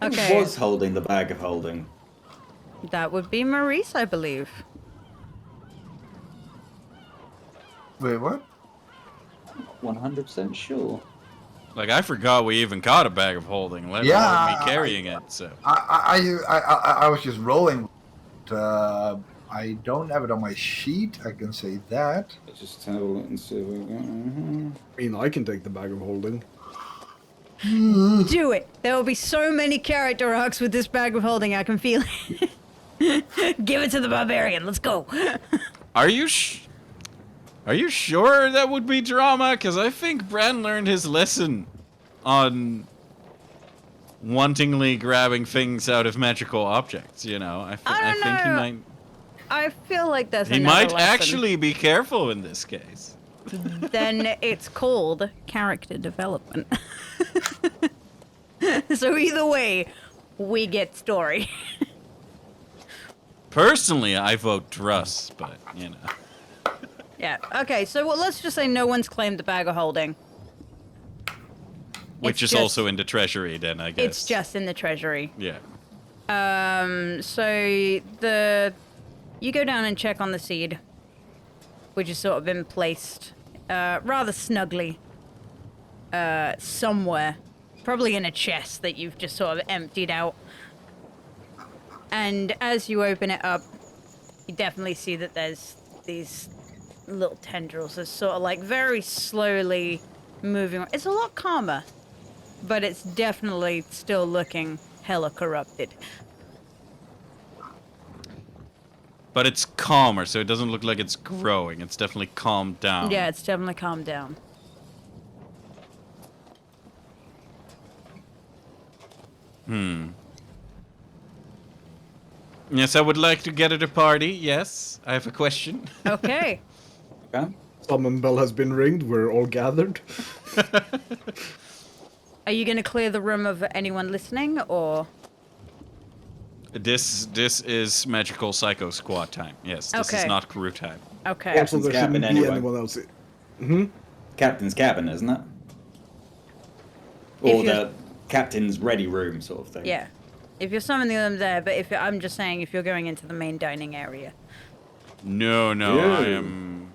Okay, Who was holding the bag of holding? that would be Maurice, I believe. Wait, what? 100% sure. Like, I forgot we even got a bag of holding, let Yeah, alone me carrying it, so. I was just rolling. I don't have it on my sheet, I can say that. Let's just have a look and see if we got... I mean, I can take the bag of holding. Do it! There will be so many character arcs with this bag of holding, I can feel it. Give it to the barbarian, let's go! Are you sure that would be drama? Because I think Bran learned his lesson on wantingly grabbing things out of magical objects, you know? I think he know. might... I feel like there's He another might lesson. actually be careful in this case. Then it's called character development. So either way, we get story. Personally, I vote Druss, but, you know. Yeah, okay, so let's just say no one's claimed the bag of holding. Which It's is just- also in the treasury, then, I guess. It's just in the treasury. Yeah. So you go down and check on the seed, which has sort of been placed rather snugly somewhere, probably in a chest that you've just sort of emptied out. And as you open it up, you definitely see that there's these little tendrils that's sort of like very slowly moving. It's a lot calmer, but it's definitely still looking hella corrupted. But it's calmer, so it doesn't look like it's growing. It's definitely calmed down. Yeah, it's definitely calmed down. Yes, I would like to get at a party. Yes, I have a question. Okay. Okay. Summon bell has been ringed. We're all gathered. Are you going to clear the room of anyone listening, or? This is magical psycho squad time. Yes, this Okay. is not crew time. Okay. Also, there cabin shouldn't be anyway. anyone else. Captain's cabin, isn't it? If Or you're- the captain's ready room sort of thing. Yeah. If you're summoning them there, but I'm just saying if you're going into the main dining area. No, Yeah. I am.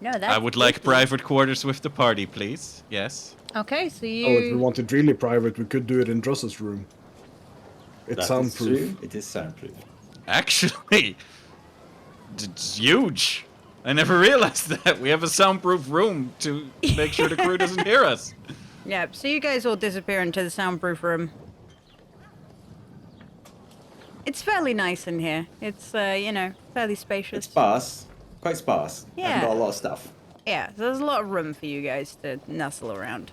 No, that's. I would like private quarters with the party, please. Yes. Okay, so Oh, if we you. wanted really private, we could do it in Druss's room. It's That is soundproof. true. It is soundproof. Actually, it's huge. I never realized that. We have a soundproof room to make sure the crew doesn't hear us. Yeah, so you guys all disappear into the soundproof room. It's fairly nice in here. It's, fairly spacious. It's sparse. Quite sparse. Yeah. Haven't got a lot of stuff. Yeah, so there's a lot of room for you guys to nestle around.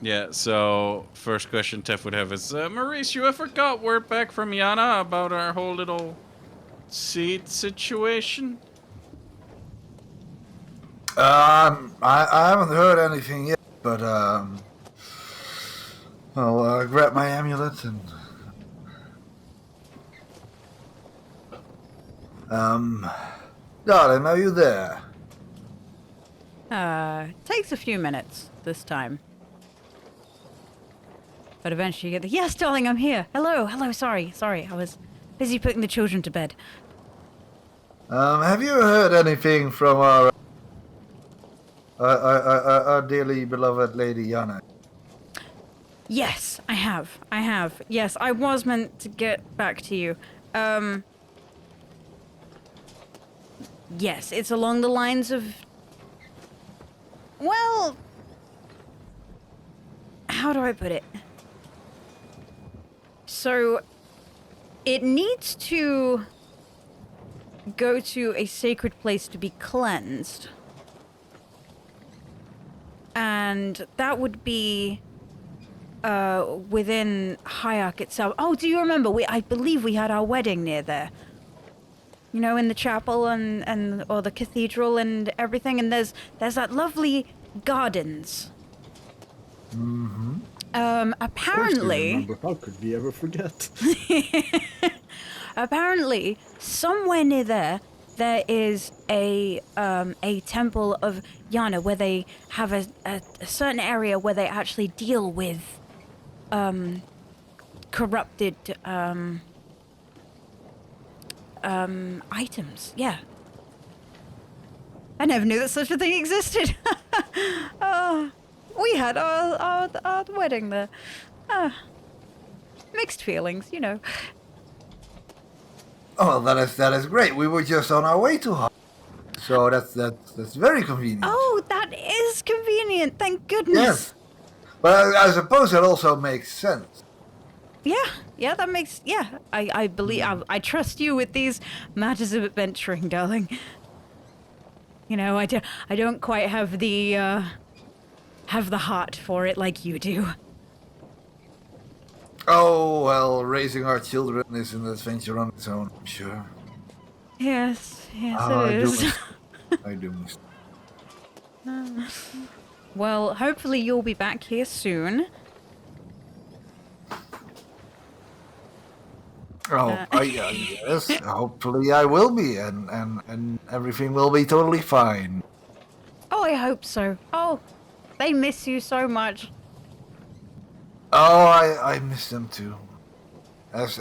Yeah, so first question Tef would have is, Maurice, you ever got word back from Yana about our whole little seed situation? I haven't heard anything yet, but I'll grab my amulet and darling, are you there? Takes a few minutes this time. But eventually you get the, yes, darling, I'm here. Hello, sorry. I was busy putting the children to bed. Have you heard anything from our dearly beloved Lady Yana? Yes, I have. Yes, I was meant to get back to you. Yes, it's along the lines of... Well... How do I put it? So, it needs to go to a sacred place to be cleansed. And that would be within Hayek itself. Oh, do you remember? I believe we had our wedding near there. You know, in the chapel or the cathedral and everything. And there's that lovely gardens. Mm-hmm. Apparently... How could we ever forget? Apparently, somewhere near there is a temple of Yana where they have a certain area where they actually deal with corrupted items. Yeah. I never knew that such a thing existed. We had our wedding there. Mixed feelings, you know. Oh, that is great. We were just on our way to her, so that's very convenient. Oh, that is convenient. Thank goodness. Yes, but I suppose that also makes sense. Yeah, that makes... Yeah, I believe... I trust you with these matters of adventuring, darling. You know, I don't quite have the heart for it like you do. Oh, well, raising our children is an adventure on its own, I'm sure. Yes, Oh, it is. I do miss. Well, hopefully you'll be back here soon. Yes, hopefully I will be, and everything will be totally fine. Oh, I hope so. Oh, they miss you so much. Oh, I miss them too. As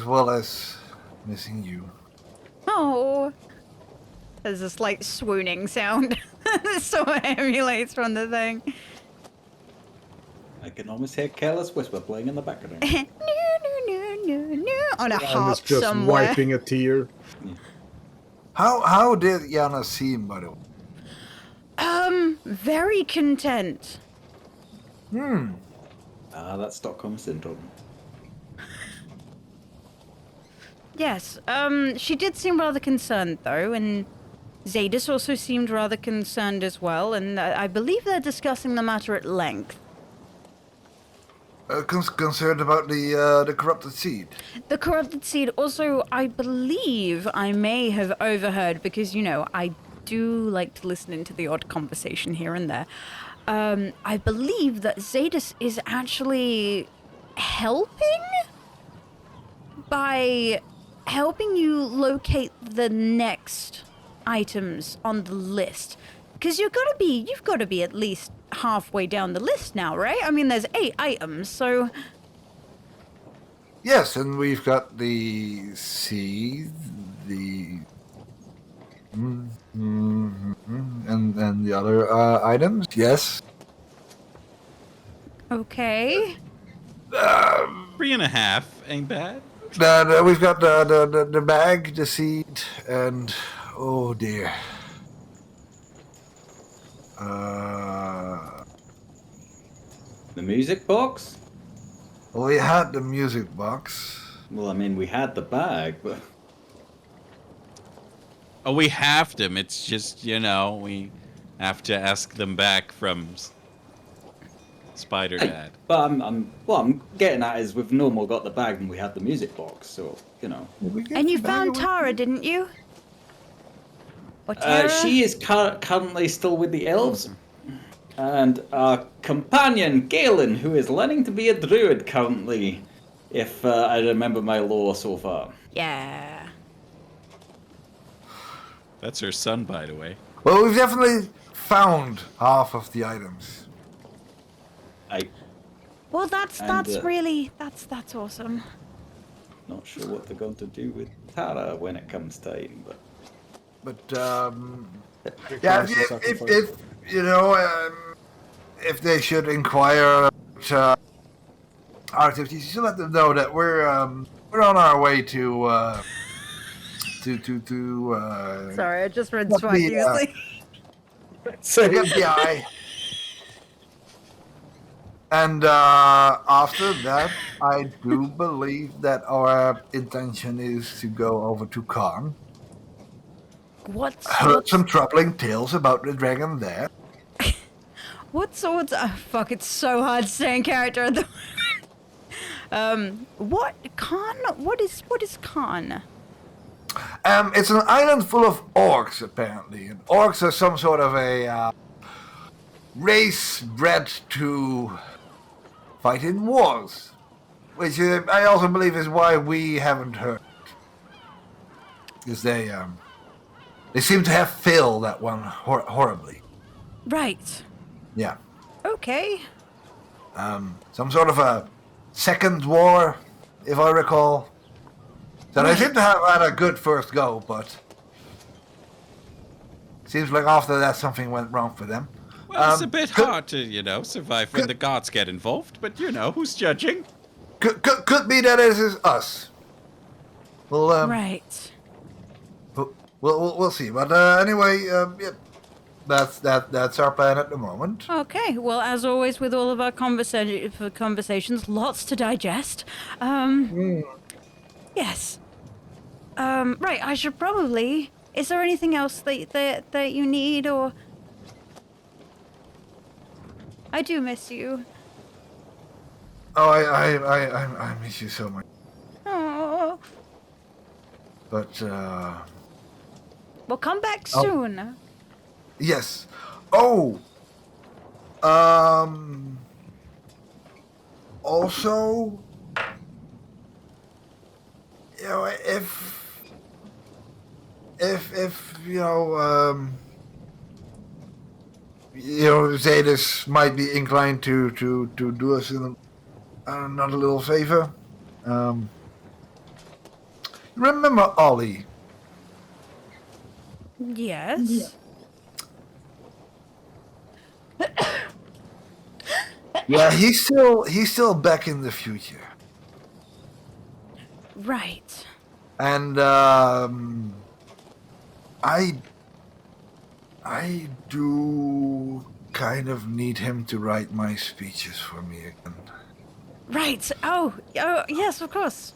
well as missing you. Oh. There's a slight swooning sound that sort of emulates from the thing. I can almost hear Careless Whisper playing in the background. No, on a I was harp just somewhere. wiping a tear. How did Yana seem, by the way? Very content. That's Stockholm Syndrome. Yes, she did seem rather concerned, though, and Zadis also seemed rather concerned as well, and I believe they're discussing the matter at length. Concerned about the corrupted seed. The corrupted seed also, I believe I may have overheard, because, you know, I do like to listen into the odd conversation here and there. I believe that Zadis is actually helping by helping you locate the next items on the list. Because you've got to be at least halfway down the list now, right? I mean, there's 8 items, so... Yes, and we've got the seed, the... and the other items, yes. Okay. 3.5 ain't bad. We've got the bag, the seed, and oh dear. The music box? We had the music box. Well, I mean, we had the bag, but Oh, we have them. It's just, we have to ask them back from Spider Dad. but I'm getting at is we've no more got the bag than we had the music box, so Did we get And you the bag found away? Tara, didn't you? Or Tara? she is currently still with the elves, and our companion Galen, who is learning to be a druid currently, if I remember my lore so far. Yeah. That's her son, by the way. Well, we've definitely found half of the items. Well, that's really that's awesome. Not sure what they're going to do with Tara when it comes time, but But yeah, if you know, if they should inquire about our activities, you should let them know that we're on our way to Sorry, I just read What Swag the, Usually. to get the eye. And after that, I do believe that our intention is to go over to Khan. Heard some troubling tales about the dragon there. What sorts? Oh, fuck! It's so hard to stay in character at the. What Khan? What is Khan? It's an island full of orcs, apparently. And orcs are some sort of a race bred to fight in wars, which I also believe is why we haven't heard. Because they seem to have failed that one horribly. Right. Yeah. Okay. Some sort of a second war, if I recall. So they seem to have had a good first go, but seems like after that something went wrong for them. Well, it's a bit hard to, survive when the gods get involved, but, who's judging? Could be that it is us. Well, Right. We'll see. But anyway, yeah, that's our plan at the moment. Okay. Well, as always with all of our conversations, lots to digest. Yes. Right. I should probably. Is there anything else that you need, or? I do miss you. Oh, I miss you so much. Oh. But Well, come back soon. yes. Oh. Also, if Zadis might be inclined to do us another little favor. Remember Ollie? Yes. Yeah, he's still back in the future. Right. And I do kind of need him to write my speeches for me again. Right. Oh, yes, of course.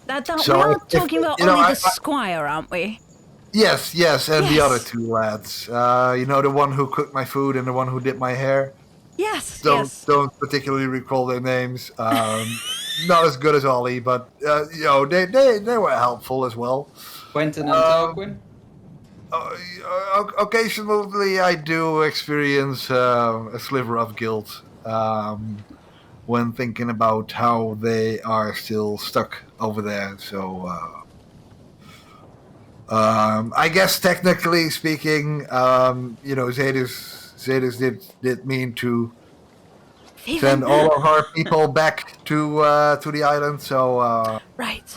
That So we are if- talking about you know, only I- the squire, aren't we? Yes, and the Yes. other two lads. The one who cooked my food and the one who did my hair. Yes. Don't particularly recall their names. Not as good as Ollie, but they were helpful as well. Quentin and Tarquin? Occasionally, I do experience a sliver of guilt when thinking about how they are still stuck over there. So, I guess technically speaking, Zadis did mean to send all of our people back to the island. So, Right.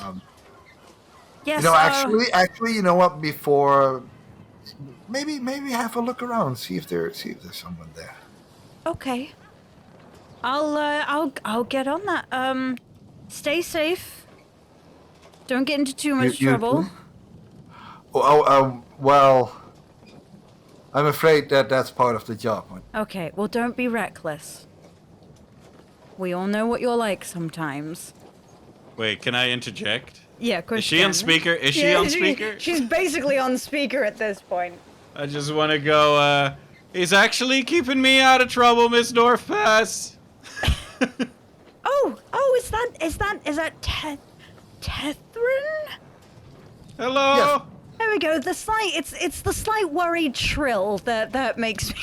Yes. actually, you know what? Before, maybe have a look around, see if there's someone there. Okay. I'll get on that. Stay safe. Don't get into too much You- trouble. Well, I'm afraid that that's part of the job. Okay, well, don't be reckless. We all know what you're like sometimes. Wait, can I interject? Yeah, of course Is she you on can. speaker? Is she on speaker? She's basically on speaker at this point. I just want to go, he's actually keeping me out of trouble, Miss Northpass. Oh, is that Tethrin? Hello? Yes. There we go. It's the slight worried trill that makes me.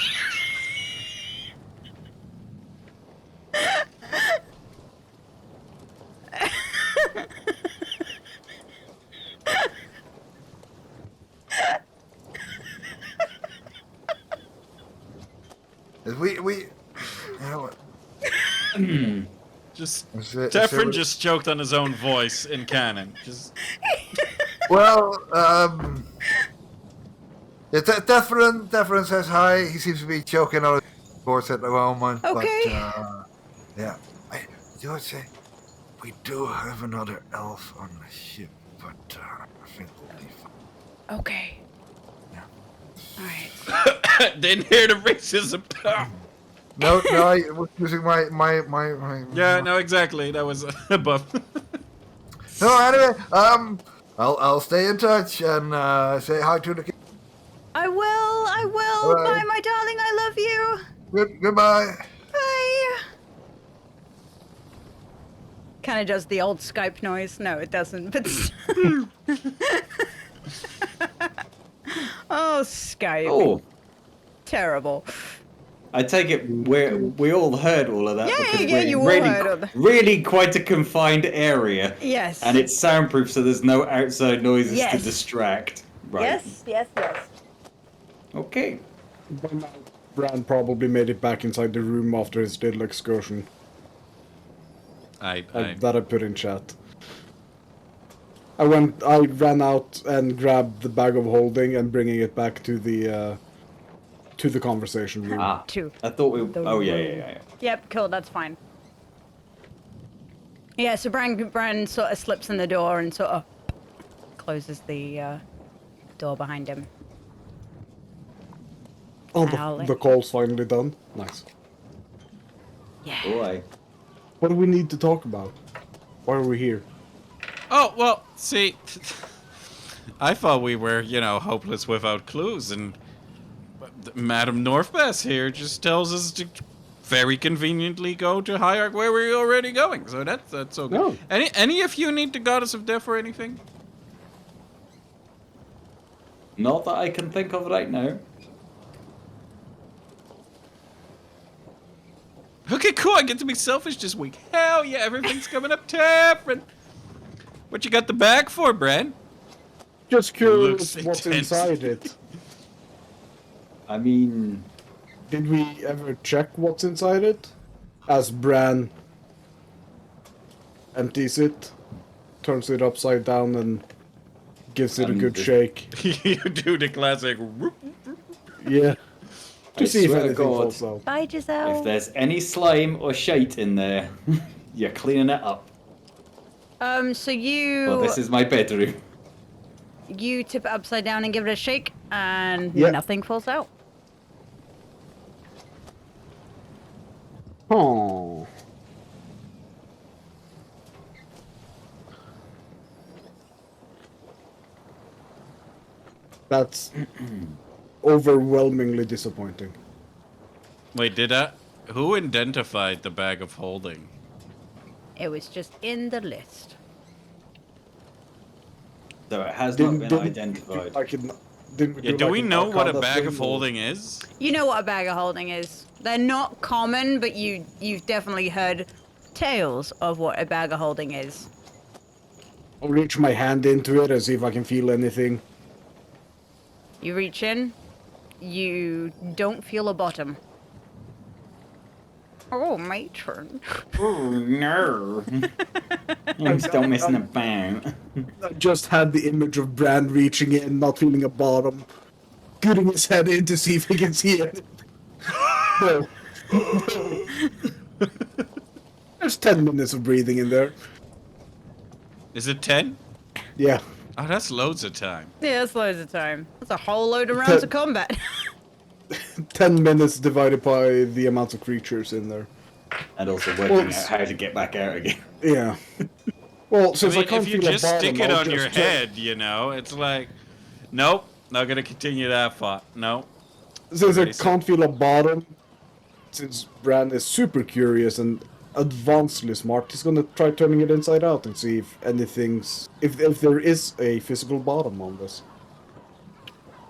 We you know what? Just Is Tefrin there- just choked on his own voice in canon. Just Well, yeah, Tefren says hi. He seems to be choking on his horse at the moment. Okay. But, yeah. You would say, we do have another elf on the ship, but I think we'll be fine. Okay. Yeah. All right. didn't hear the racism. No, I was using my Yeah, no, exactly. That was above. No, anyway, I'll stay in touch and say hi to the kid. I will. All right. Bye, my darling. I love you. Goodbye. Bye. Kind of does the old Skype noise. No, it doesn't. But oh, Skype. Oh, Terrible. I take it we all heard all of that Yeah, because yeah, we're you all really, heard of it. really quite a confined area. Yes. And it's soundproof, so there's no outside noises to Yes. distract. Right. Yes. Okay. By now, Bran probably made it back inside the room after his little excursion. That I put in chat. I ran out and grabbed the bag of holding and bringing it back to the conversation room. Two. I thought we. The Oh yeah, room. yeah, yeah. Yep, cool, that's fine. Yeah, so Bran sort of slips in the door and sort of closes the door behind him. Oh, Alex. the call's finally done. Nice. Yeah. Boy. What do we need to talk about? Why are we here? Oh, well, see, I thought we were, hopeless without clues, and Madam Northpass here just tells us to very conveniently go to Hierarch where we're already going, so that's okay. No. Any of you need the Goddess of Death or anything? Not that I can think of right now. Okay, cool, I get to be selfish this week. Hell yeah, everything's coming up different. What you got the bag for, Bran? Just curious Looks what's intense. inside it. I mean, Did we ever check what's inside it? As Bran empties it, turns it upside down, and gives it a good shake. You do the classic. Whoop. Yeah. To I see if swear to anything God. falls out. Bye, Giselle. if there's any slime or shite in there, you're cleaning it up. So you Well, this is my bedroom. you tip it upside down and give it a shake, and Yep. nothing falls out. Oh. That's overwhelmingly disappointing. Wait, who identified the bag of holding? It was just in the list. So it has not been identified. Yeah, do we know what a bag of holding is? You know what a bag of holding is. They're not common, but you've definitely heard tales of what a bag of holding is. I'll reach my hand into it and see if I can feel anything. You reach in, you don't feel a bottom. Oh, matron. Oh no! I'm still messing about. I just had the image of Bran reaching in, not feeling a bottom, putting his head in to see if he can see it. No. There's 10 minutes of breathing in there. Is it 10? Yeah. Oh, that's loads of time. Yeah, that's loads of time. That's a whole load of rounds of combat. 10 minutes divided by the amount of creatures in there. And also working out how to get back out again. Yeah. Well, I since I, mean, can't if you feel just a bottom, stick it I'll on your just, head, you know, it's like, nope, not gonna continue that fight. No. Since I Already said. can't feel a bottom, since Bran is super curious and advancedly smart, he's gonna try turning it inside out and see if if there is a physical bottom on this.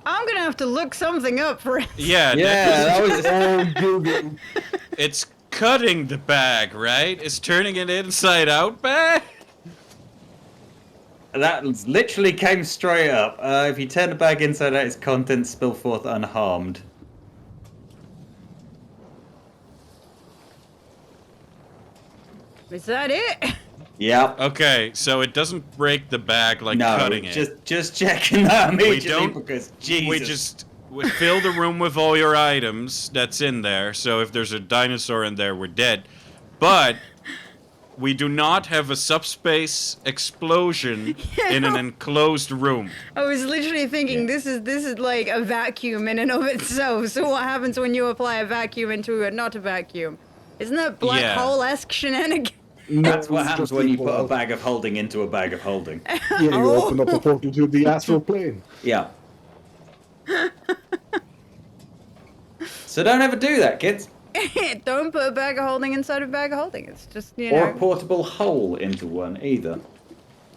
I'm gonna have to look something up for it. Yeah, Yeah, that was Oh, Google. it's cutting the bag, right? It's turning it inside out bag? that literally came straight up. If you turn the bag inside out, its contents spill forth unharmed. Is that it? Yep. Okay, so it doesn't break the bag like No, cutting it. just checking that immediately don't- because Jesus. We fill the room with all your items that's in there, so if there's a dinosaur in there, we're dead. But we do not have a subspace explosion in an enclosed room. I was literally thinking this is like a vacuum in and of itself. So what happens when you apply a vacuum into a not a vacuum? Isn't that black Yeah. hole-esque shenanigans? That's what It's happens just when you people put a out. bag of holding into a bag of holding. Yeah, you Oh. open up a portal to the astral plane. Yeah. So don't ever do that, kids. Don't put a bag of holding inside a bag of holding. It's just, you Or a know. portable hole into one either.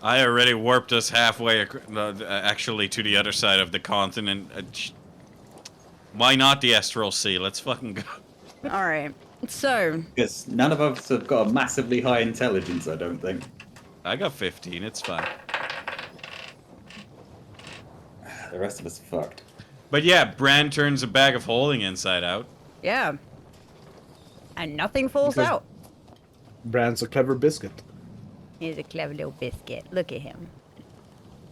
I already warped us halfway, actually, to the other side of the continent. Why not the Astral Sea? Let's fucking go. All right. So, Because none of us have got a massively high intelligence, I don't think. I got 15, it's fine. The rest of us are fucked. But yeah, Bran turns a bag of holding inside out. yeah. And nothing falls Because- out. Bran's a clever biscuit. He's a clever little biscuit. Look at him.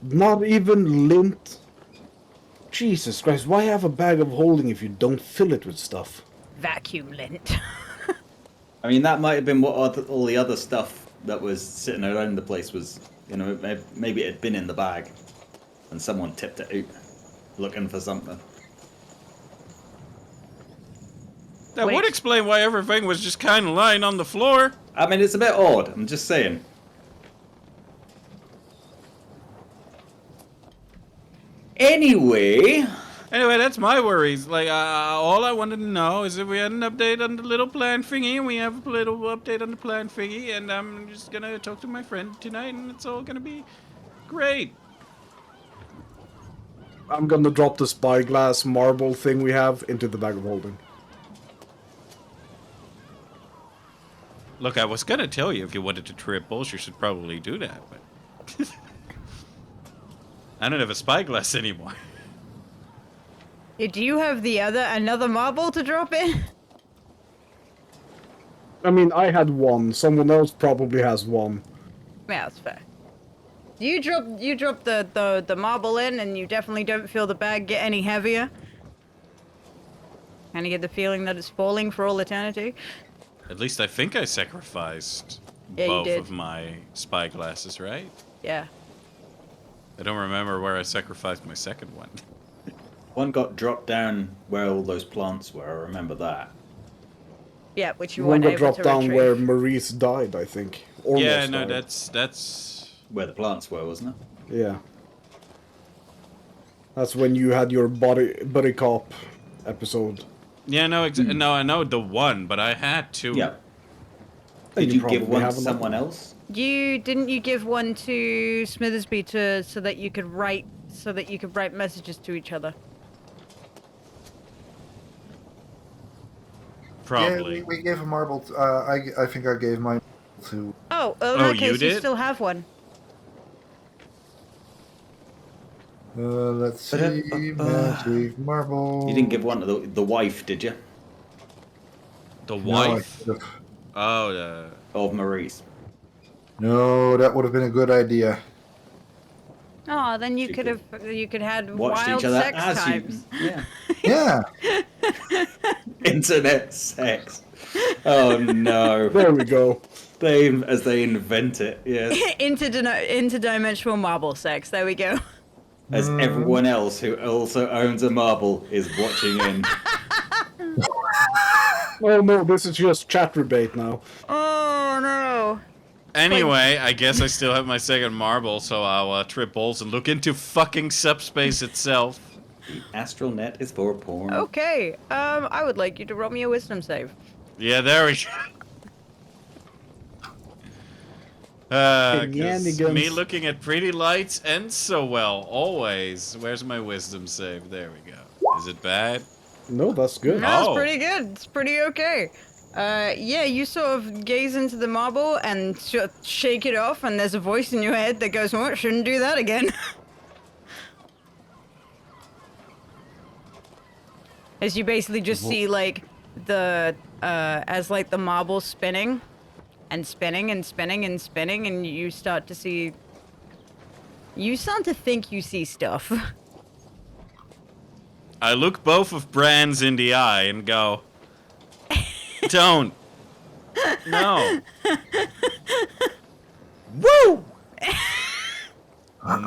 Not even lint. Jesus Christ, why have a bag of holding if you don't fill it with stuff? Vacuum lint. I mean, that might have been what all the other stuff that was sitting around the place was. You know, maybe it had been in the bag, and someone tipped it out, looking for something. That Wait. would explain why everything was just kind of lying on the floor. I mean, it's a bit odd. I'm just saying. Anyway, Anyway, that's my worries. Like, all I wanted to know is if we had an update on the little plan thingy, and we have a little update on the plan thingy, and I'm just gonna talk to my friend tonight, and it's all gonna be great. I'm gonna drop the spyglass marble thing we have into the bag of holding. Look, I was gonna tell you if you wanted to trip balls, you should probably do that, but I don't have a spyglass anymore. Do you have another marble to drop in? I mean, I had one. Someone else probably has one. Yeah, that's fair. You drop the marble in, and you definitely don't feel the bag get any heavier. Kind of get the feeling that it's falling for all eternity. At least I think I sacrificed Yeah, you both did. of my spyglasses, right? Yeah. I don't remember where I sacrificed my second one. one got dropped down where all those plants were. I remember that. Yeah, which you One weren't got able dropped to down retrieve. where Maurice died, I think. Almost Yeah, no, died. that's Where the plants were, wasn't it? Yeah. That's when you had your buddy cop episode. yeah, no, no, I know the one, but I had two. Yeah. And Did you you give probably one to have another someone one. else? Didn't you give one to Smithersby so that you could write messages to each other? Probably. Yeah, we gave a marble. I think I gave mine to. Oh, Oh, in that you case, you did? still have one. Let's see. Magic marble. You didn't give one to the wife, did you? The No, I wife? could've- Oh, the... Of Maurice. No, that would have been a good idea. Oh, then you You could could have had Watched wild each other sex as times. you. Yeah. Yeah. Internet sex. Oh no. There we go. They invent it, yes. Interdimensional marble sex. There we go. As everyone else who also owns a marble is watching in. Oh no, this is just chatterbait now. Oh no. Anyway, I guess I still have my second marble, so I'll trip balls and look into fucking subspace itself. The astral net is for porn. Okay. I would like you to roll me a wisdom save. Yeah, there we go. 'Cause Shenanigans. me looking at pretty lights ends so well, always. Where's my wisdom save? There we go. Is it bad? No, that's good. No, it's Oh. pretty good. It's pretty okay. Yeah, you sort of gaze into the marble and shake it off, and there's a voice in your head that goes, "What? Shouldn't do that again." As you basically just see like the as like the marble spinning, and spinning and spinning and spinning, and you start to see. You start to think you see stuff. I look both of Brands in the eye and go, don't. No. Woo!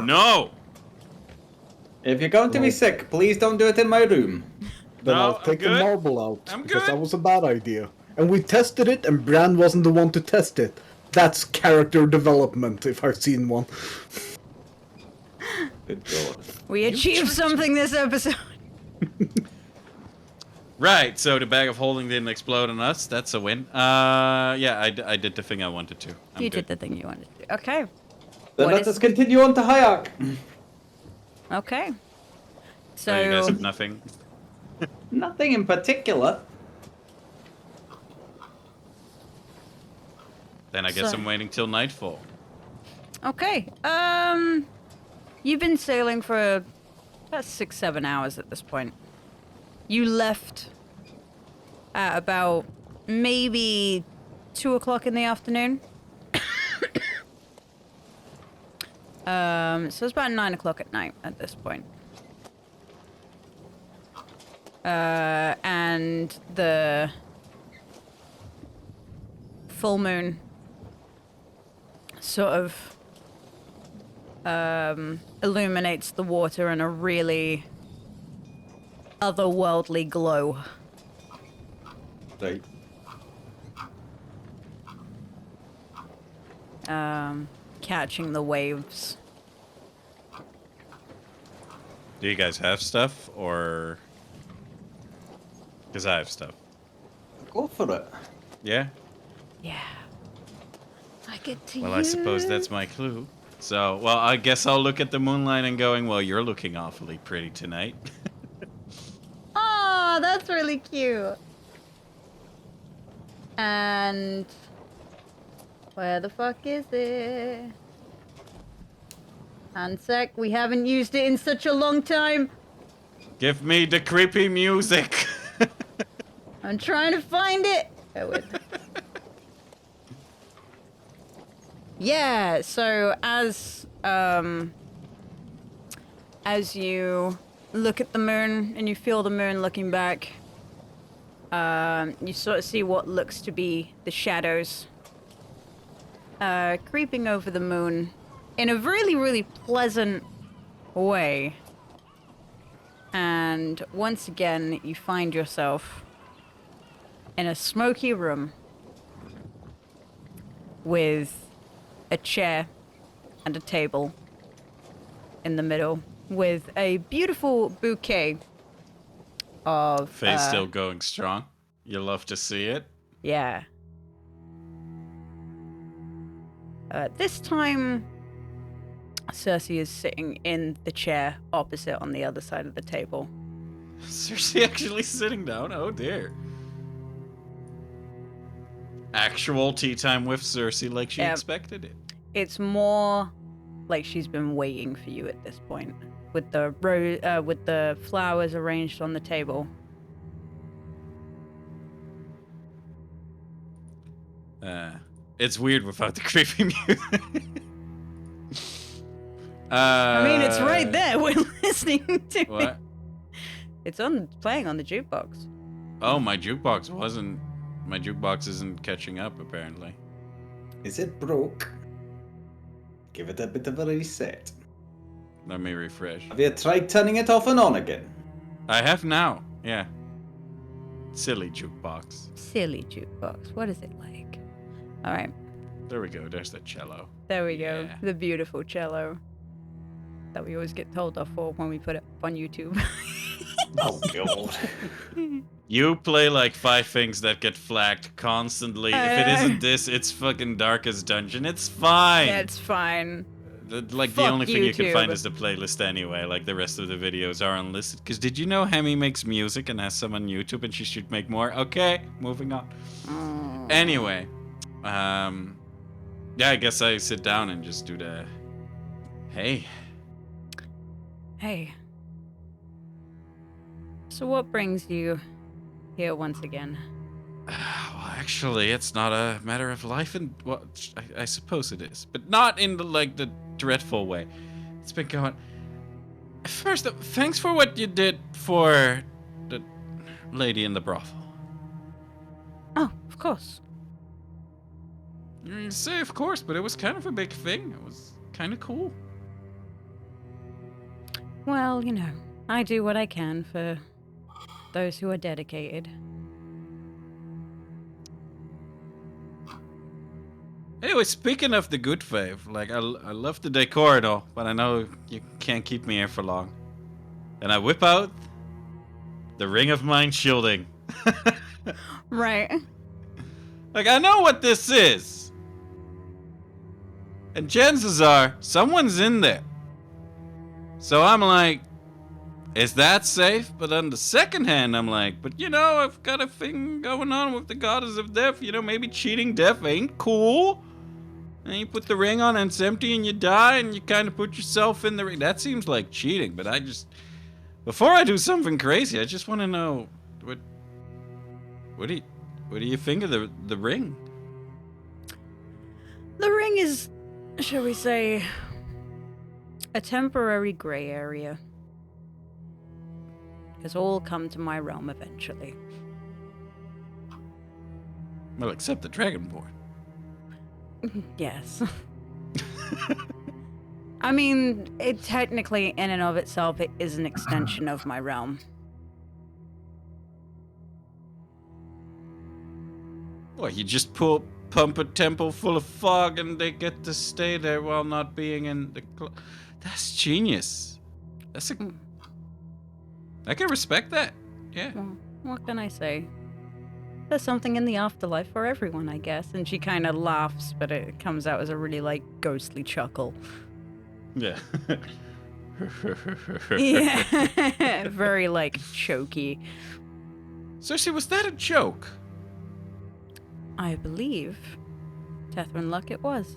No. If you're going to be sick, please don't do it in my room. Then No, I'll I'm take the good. marble out. I'm because good. that was a bad idea. And we tested it, and Bran wasn't the one to test it. That's character development, if I've seen one. Good God. We achieved something this episode. Right, so the bag of holding didn't explode on us. That's a win. Yeah, I did the thing I wanted to. I'm You good. did the thing you wanted to do. Okay. Then What let is- us continue on to Hayek. Okay. So you guys So have nothing. Nothing in particular. Then I guess So- I'm waiting till nightfall. okay. You've been sailing for about 6-7 hours at this point. You left at about maybe 2 o'clock in the afternoon. So it's about 9 o'clock at night at this point. And the full moon sort of illuminates the water in a really otherworldly glow. Right. Catching the waves. Do you guys have stuff, or? Because I have stuff. Go for it. Yeah. Yeah. I get to Well, I suppose that's my clue. So, well, I guess I'll look at the moonlight and going, well, you're looking awfully pretty tonight. Oh, that's really cute. And where the fuck is it? And sec, we haven't used it in such a long time. Give me the creepy music. I'm trying to find it. Oh, wait. Yeah, so as you look at the moon and you feel the moon looking back, you sort of see what looks to be the shadows creeping over the moon in a really, really pleasant way. And once again, you find yourself in a smoky room with a chair and a table in the middle with a beautiful bouquet of Face still going strong. You love to see it. yeah. This time Cersei is sitting in the chair opposite on the other side of the table. Cersei actually sitting down? Oh dear. Actual tea time with Cersei like she Yeah. expected it. It's more like she's been waiting for you at this point, with the with the flowers arranged on the table. It's weird without the creepy music. I mean, it's right there. We're listening to it. What? It's playing on the jukebox. Oh, my jukebox wasn't. My jukebox isn't catching up apparently. Is it broke? Give it a bit of a reset. Let me refresh. Have you tried turning it off and on again? I have now. Yeah. Silly jukebox. Silly jukebox. What is it like? All right. There we go. There's the cello. There we go. Yeah. The beautiful cello that we always get told off for when we put it up on YouTube. Oh, God. You play like 5 things that get flagged constantly. If it isn't this, it's fucking Darkest Dungeon. It's fine. That's fine. Like, the Fuck only thing you can find YouTube. is the playlist anyway. Like, the rest of the videos are unlisted. Because did you know Hemi makes music and has some on YouTube and she should make more? Okay, moving on. Anyway. Yeah, I guess I sit down and just do the... Hey. Hey. So what brings you here once again? Well, actually, it's not a matter of life and... Well, I suppose it is. But not in the, like, the dreadful way. It's been going... First, thanks for what you did for the lady in the brothel. Oh, of course. You say, of course, but it was kind of a big thing. It was kind of cool. Well, you know, I do what I can for those who are dedicated. Anyway, speaking of the good fave, like, I love the decor and all, but I know you can't keep me here for long. And I whip out the Ring of Mind shielding. Right. Like, I know what this is. And chances are, someone's in there. So I'm like, is that safe? But on the second hand, I'm like, but you know, I've got a thing going on with the goddess of death. You know, maybe cheating death ain't cool. And you put the ring on and it's empty and you die and you kind of put yourself in the ring. That seems like cheating, but I just... Before I do something crazy, I just want to know, what do you think of the ring? The ring is, shall we say, a temporary gray area. Because all come to my realm eventually. Well, except the Dragonborn. Yes. I mean, it technically, in and of itself, it is an extension of my realm. Well, you just pump a temple full of fog and they get to stay there while not being in the... That's genius. That's a... I can respect that. Yeah. Well, what can I say? There's something in the afterlife for everyone, I guess. And she kind of laughs, but it comes out as a really, like, ghostly chuckle. Yeah. Yeah. Very, like, choky. Cersei, was that a joke? I believe, Tethrin Luck, it was.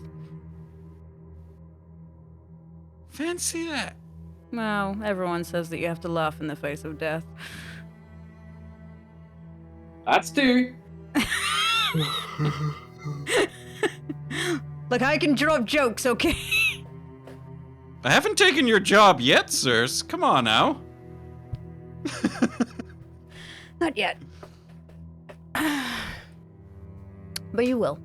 Fancy that. Well, everyone says that you have to laugh in the face of death. That's two. Look, I can drop jokes, okay? I haven't taken your job yet, sirs. Come on now. Not yet. But you will.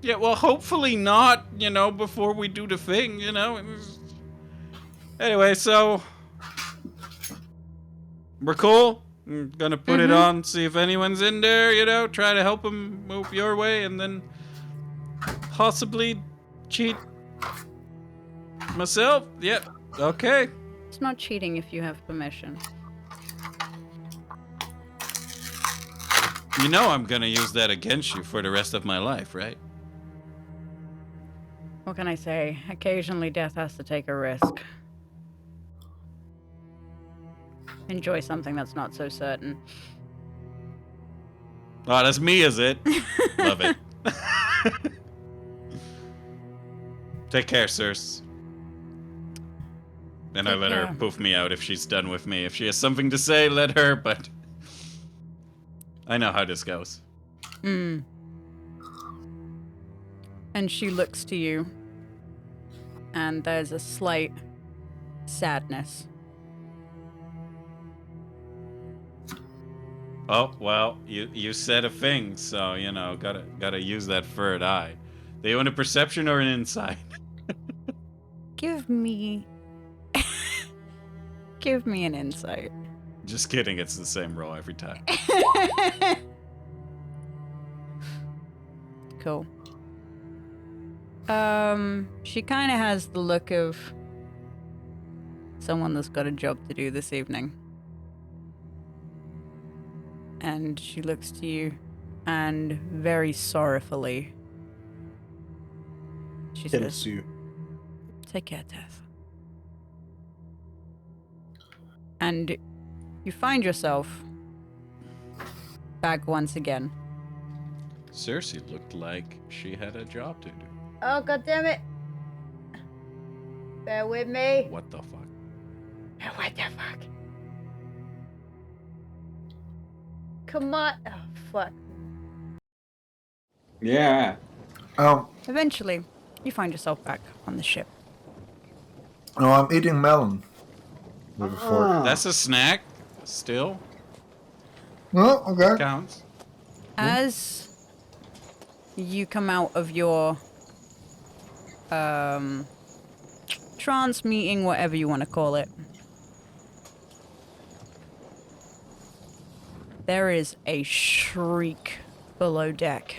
Yeah, well, hopefully not, you know, before we do the thing, you know. Anyway, so... We're cool. I'm gonna put it on, see if anyone's in there, you know, try to help them move your way, and then possibly cheat myself. Yep, okay. It's not cheating if you have permission. You know I'm gonna use that against you for the rest of my life, right? What can I say? Occasionally death has to take a risk. Enjoy something that's not so certain. Oh, that's me, is it? Love it. Take care, sirs. And I Take let her care. poof me out if she's done with me. If she has something to say, let her, but... I know how this goes. And she looks to you. And there's a slight sadness. Oh well, you said a thing, so you know gotta use that third eye. Do you want a perception or an insight? Give me. Give me an insight. Just kidding, it's the same roll every time. Cool. She kind of has the look of someone that's got a job to do this evening. And she looks to you, and very sorrowfully, she Kills says, you. "Take care, Tess." And you find yourself back once again. Cersei looked like she had a job to do. Oh, God damn it. Bear with me. What the fuck? What the fuck? Come on. Oh, fuck. Yeah. Eventually, you find yourself back on the ship. No, I'm eating melon with a fork. Ah. That's a snack. Still Oh, okay. counts. As you come out of your trance meeting, whatever you want to call it, there is a shriek below deck.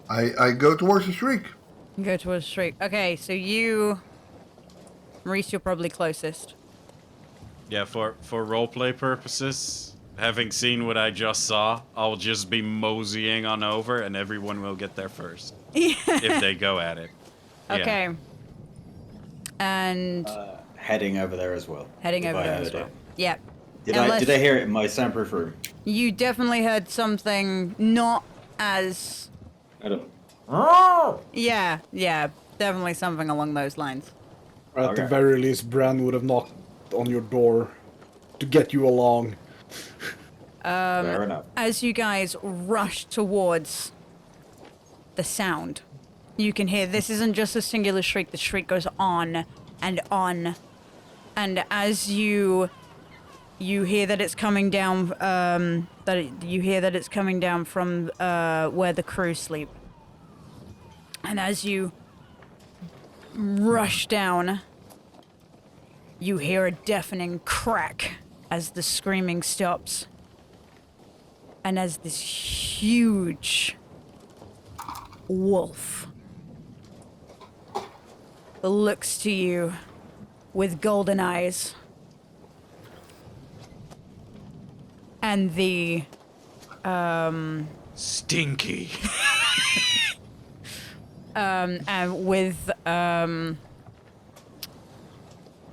I go towards the shriek. You go towards the shriek. Okay, so you, Maurice, you're probably closest. Yeah, for roleplay purposes, having seen what I just saw, I'll just be moseying on over, and everyone will get there first if they go at it. Yeah. Okay. And Heading over there as well. heading if over I there heard as well. it. Yeah. Did Unless- I hear it in my soundproof room? You definitely heard something not as... I don't. Yeah, definitely something along those lines. Or at the Okay. very least, Bran would have knocked on your door to get you along. Fair enough. As you guys rush towards the sound, you can hear this isn't just a singular shriek. The shriek goes on and on, and as you hear that it's coming down, you hear that it's coming down from where the crew sleep, and as you rush down, you hear a deafening crack as the screaming stops. And as this huge wolf looks to you with golden eyes, and the Stinky. and with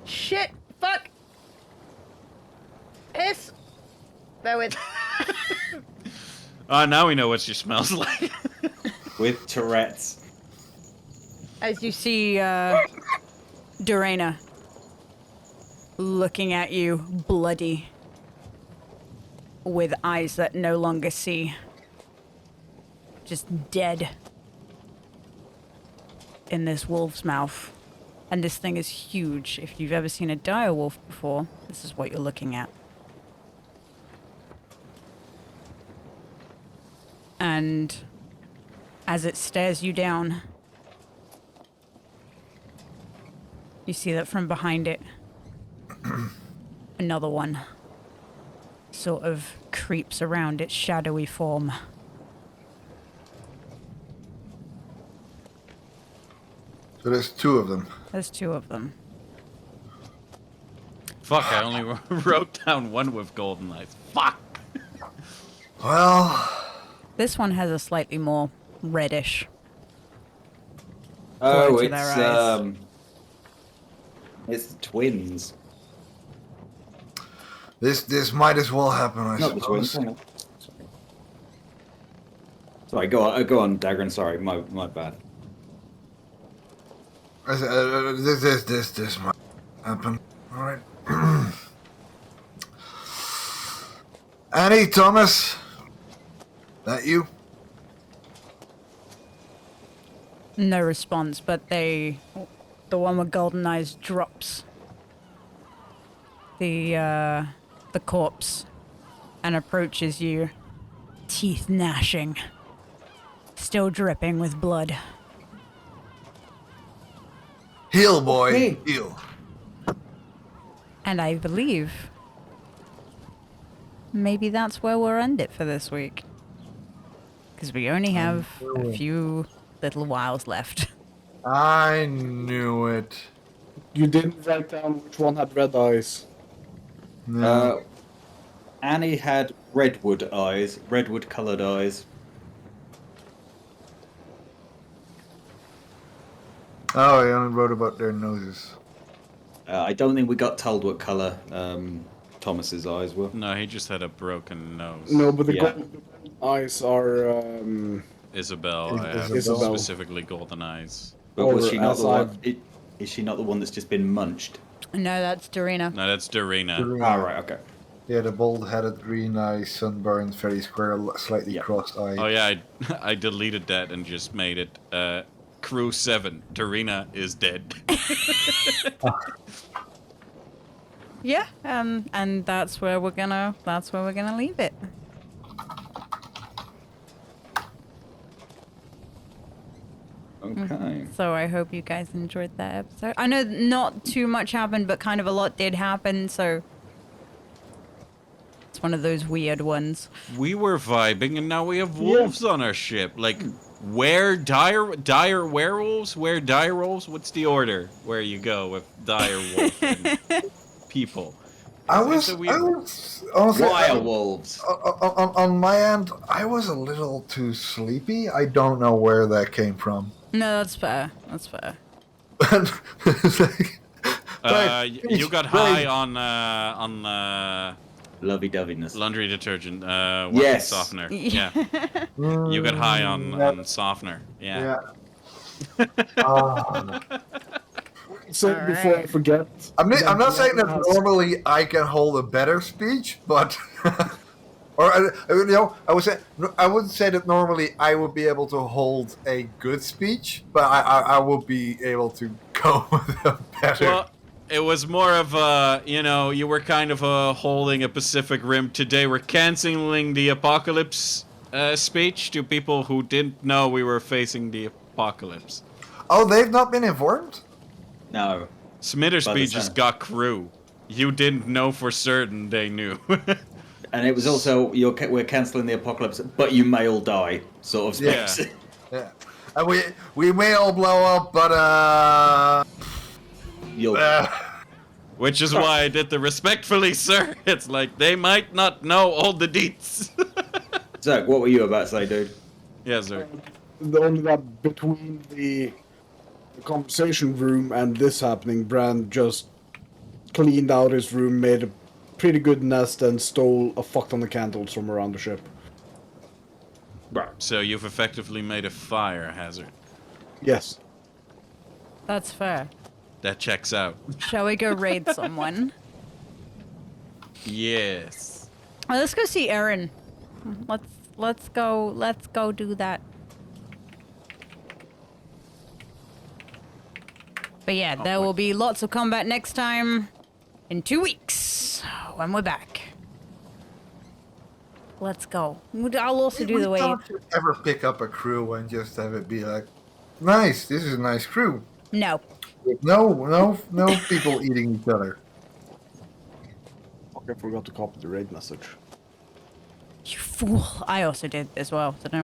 shit, fuck, piss. Bear with. Now we know what she smells like. With Tourette's. As you see Dorena looking at you, bloody, with eyes that no longer see, just dead in this wolf's mouth. And this thing is huge. If you've ever seen a dire wolf before, this is what you're looking at. And as it stares you down, you see that from behind it, another one sort of creeps around its shadowy form. So there's two of them. There's two of them. Fuck, I only wrote down one with golden eyes. Fuck! Well, This one has a slightly more reddish. Oh, Glow to their eyes. It's the twins. this might as well happen, I Not the twins. suppose. hang on. Sorry, go on, Dagran. Sorry, my bad. This might happen. All right. Annie, Thomas, that you? No response, but they the one with golden eyes, drops the corpse and approaches you, teeth gnashing, still dripping with blood. Heal, boy, Okay. heal. And I believe maybe that's where we'll end it for this week. Because we only have a few little whiles left. I knew it. You didn't write down which one had red eyes. No. Annie had redwood eyes, redwood coloured eyes. Oh, I only wrote about their noses. I don't think we got told what colour Thomas's eyes were. No, he just had a broken nose. No, but the Yeah. golden eyes are. Isabel, I have Isabel. specifically golden eyes. But was Or she not as the one? I've- Is she not the one that's just been munched? No, that's Dorina. No, that's Dorina. Ah, right, okay. Yeah, the bald-headed, green eyes, sunburned, very square, slightly Yeah. crossed-eyed. Oh yeah, I deleted that and just made it Crew 7. Dorina is dead. Yeah, and that's where we're gonna leave it. Okay. So I hope you guys enjoyed that episode. I know not too much happened, but kind of a lot did happen, so it's one of those weird ones. We were vibing, and now we have wolves on our ship. Like, where dire werewolves? Where dire wolves? What's the order where you go with dire wolf and people? I It's was a weird- honestly, Wire wolves. on my end, I was a little too sleepy. I don't know where that came from. No, that's fair. That's fair. It's like- You got high on Lovey-doveyness. laundry detergent. Weapon Yes. softener. Yeah. You got high on softener. Yeah. yeah. Oh. So All before I right. forget, I'm not saying that has- normally I can hold a better speech, but or I wouldn't say that normally I would be able to hold a good speech, but I would be able to go with a better. Well, it was more of a, you were kind of holding a Pacific Rim. Today we're canceling the apocalypse speech to people who didn't know we were facing the apocalypse. Oh, they've not been informed. No. Smithers By the speech just sound. got crew. You didn't know for certain they knew. And it was also, we're cancelling the apocalypse, but you may all die, sort of Yeah. space. Yeah, and we may all blow up, but You'll... Which is why I did the respectfully, sir. It's like, they might not know all the deets. Zach, what were you about to say, dude? Yes, sir. only that between the conversation room and this happening, Brand just cleaned out his room, made a pretty good nest, and stole a fuck ton of candles from around the ship. Right. So you've effectively made a fire hazard. Yes. That's fair. That checks out. Shall we go raid someone? Yes. Oh, let's go see Erin. Let's go do that. But yeah, there will be lots of combat next time in 2 weeks when we're back. Let's go. I'll also do the we wave. don't ever pick up a crew and just have it be like, nice, this is a nice crew. No. No people eating each other. Fuck, I forgot to copy the raid message. You fool. I also did as well, so don't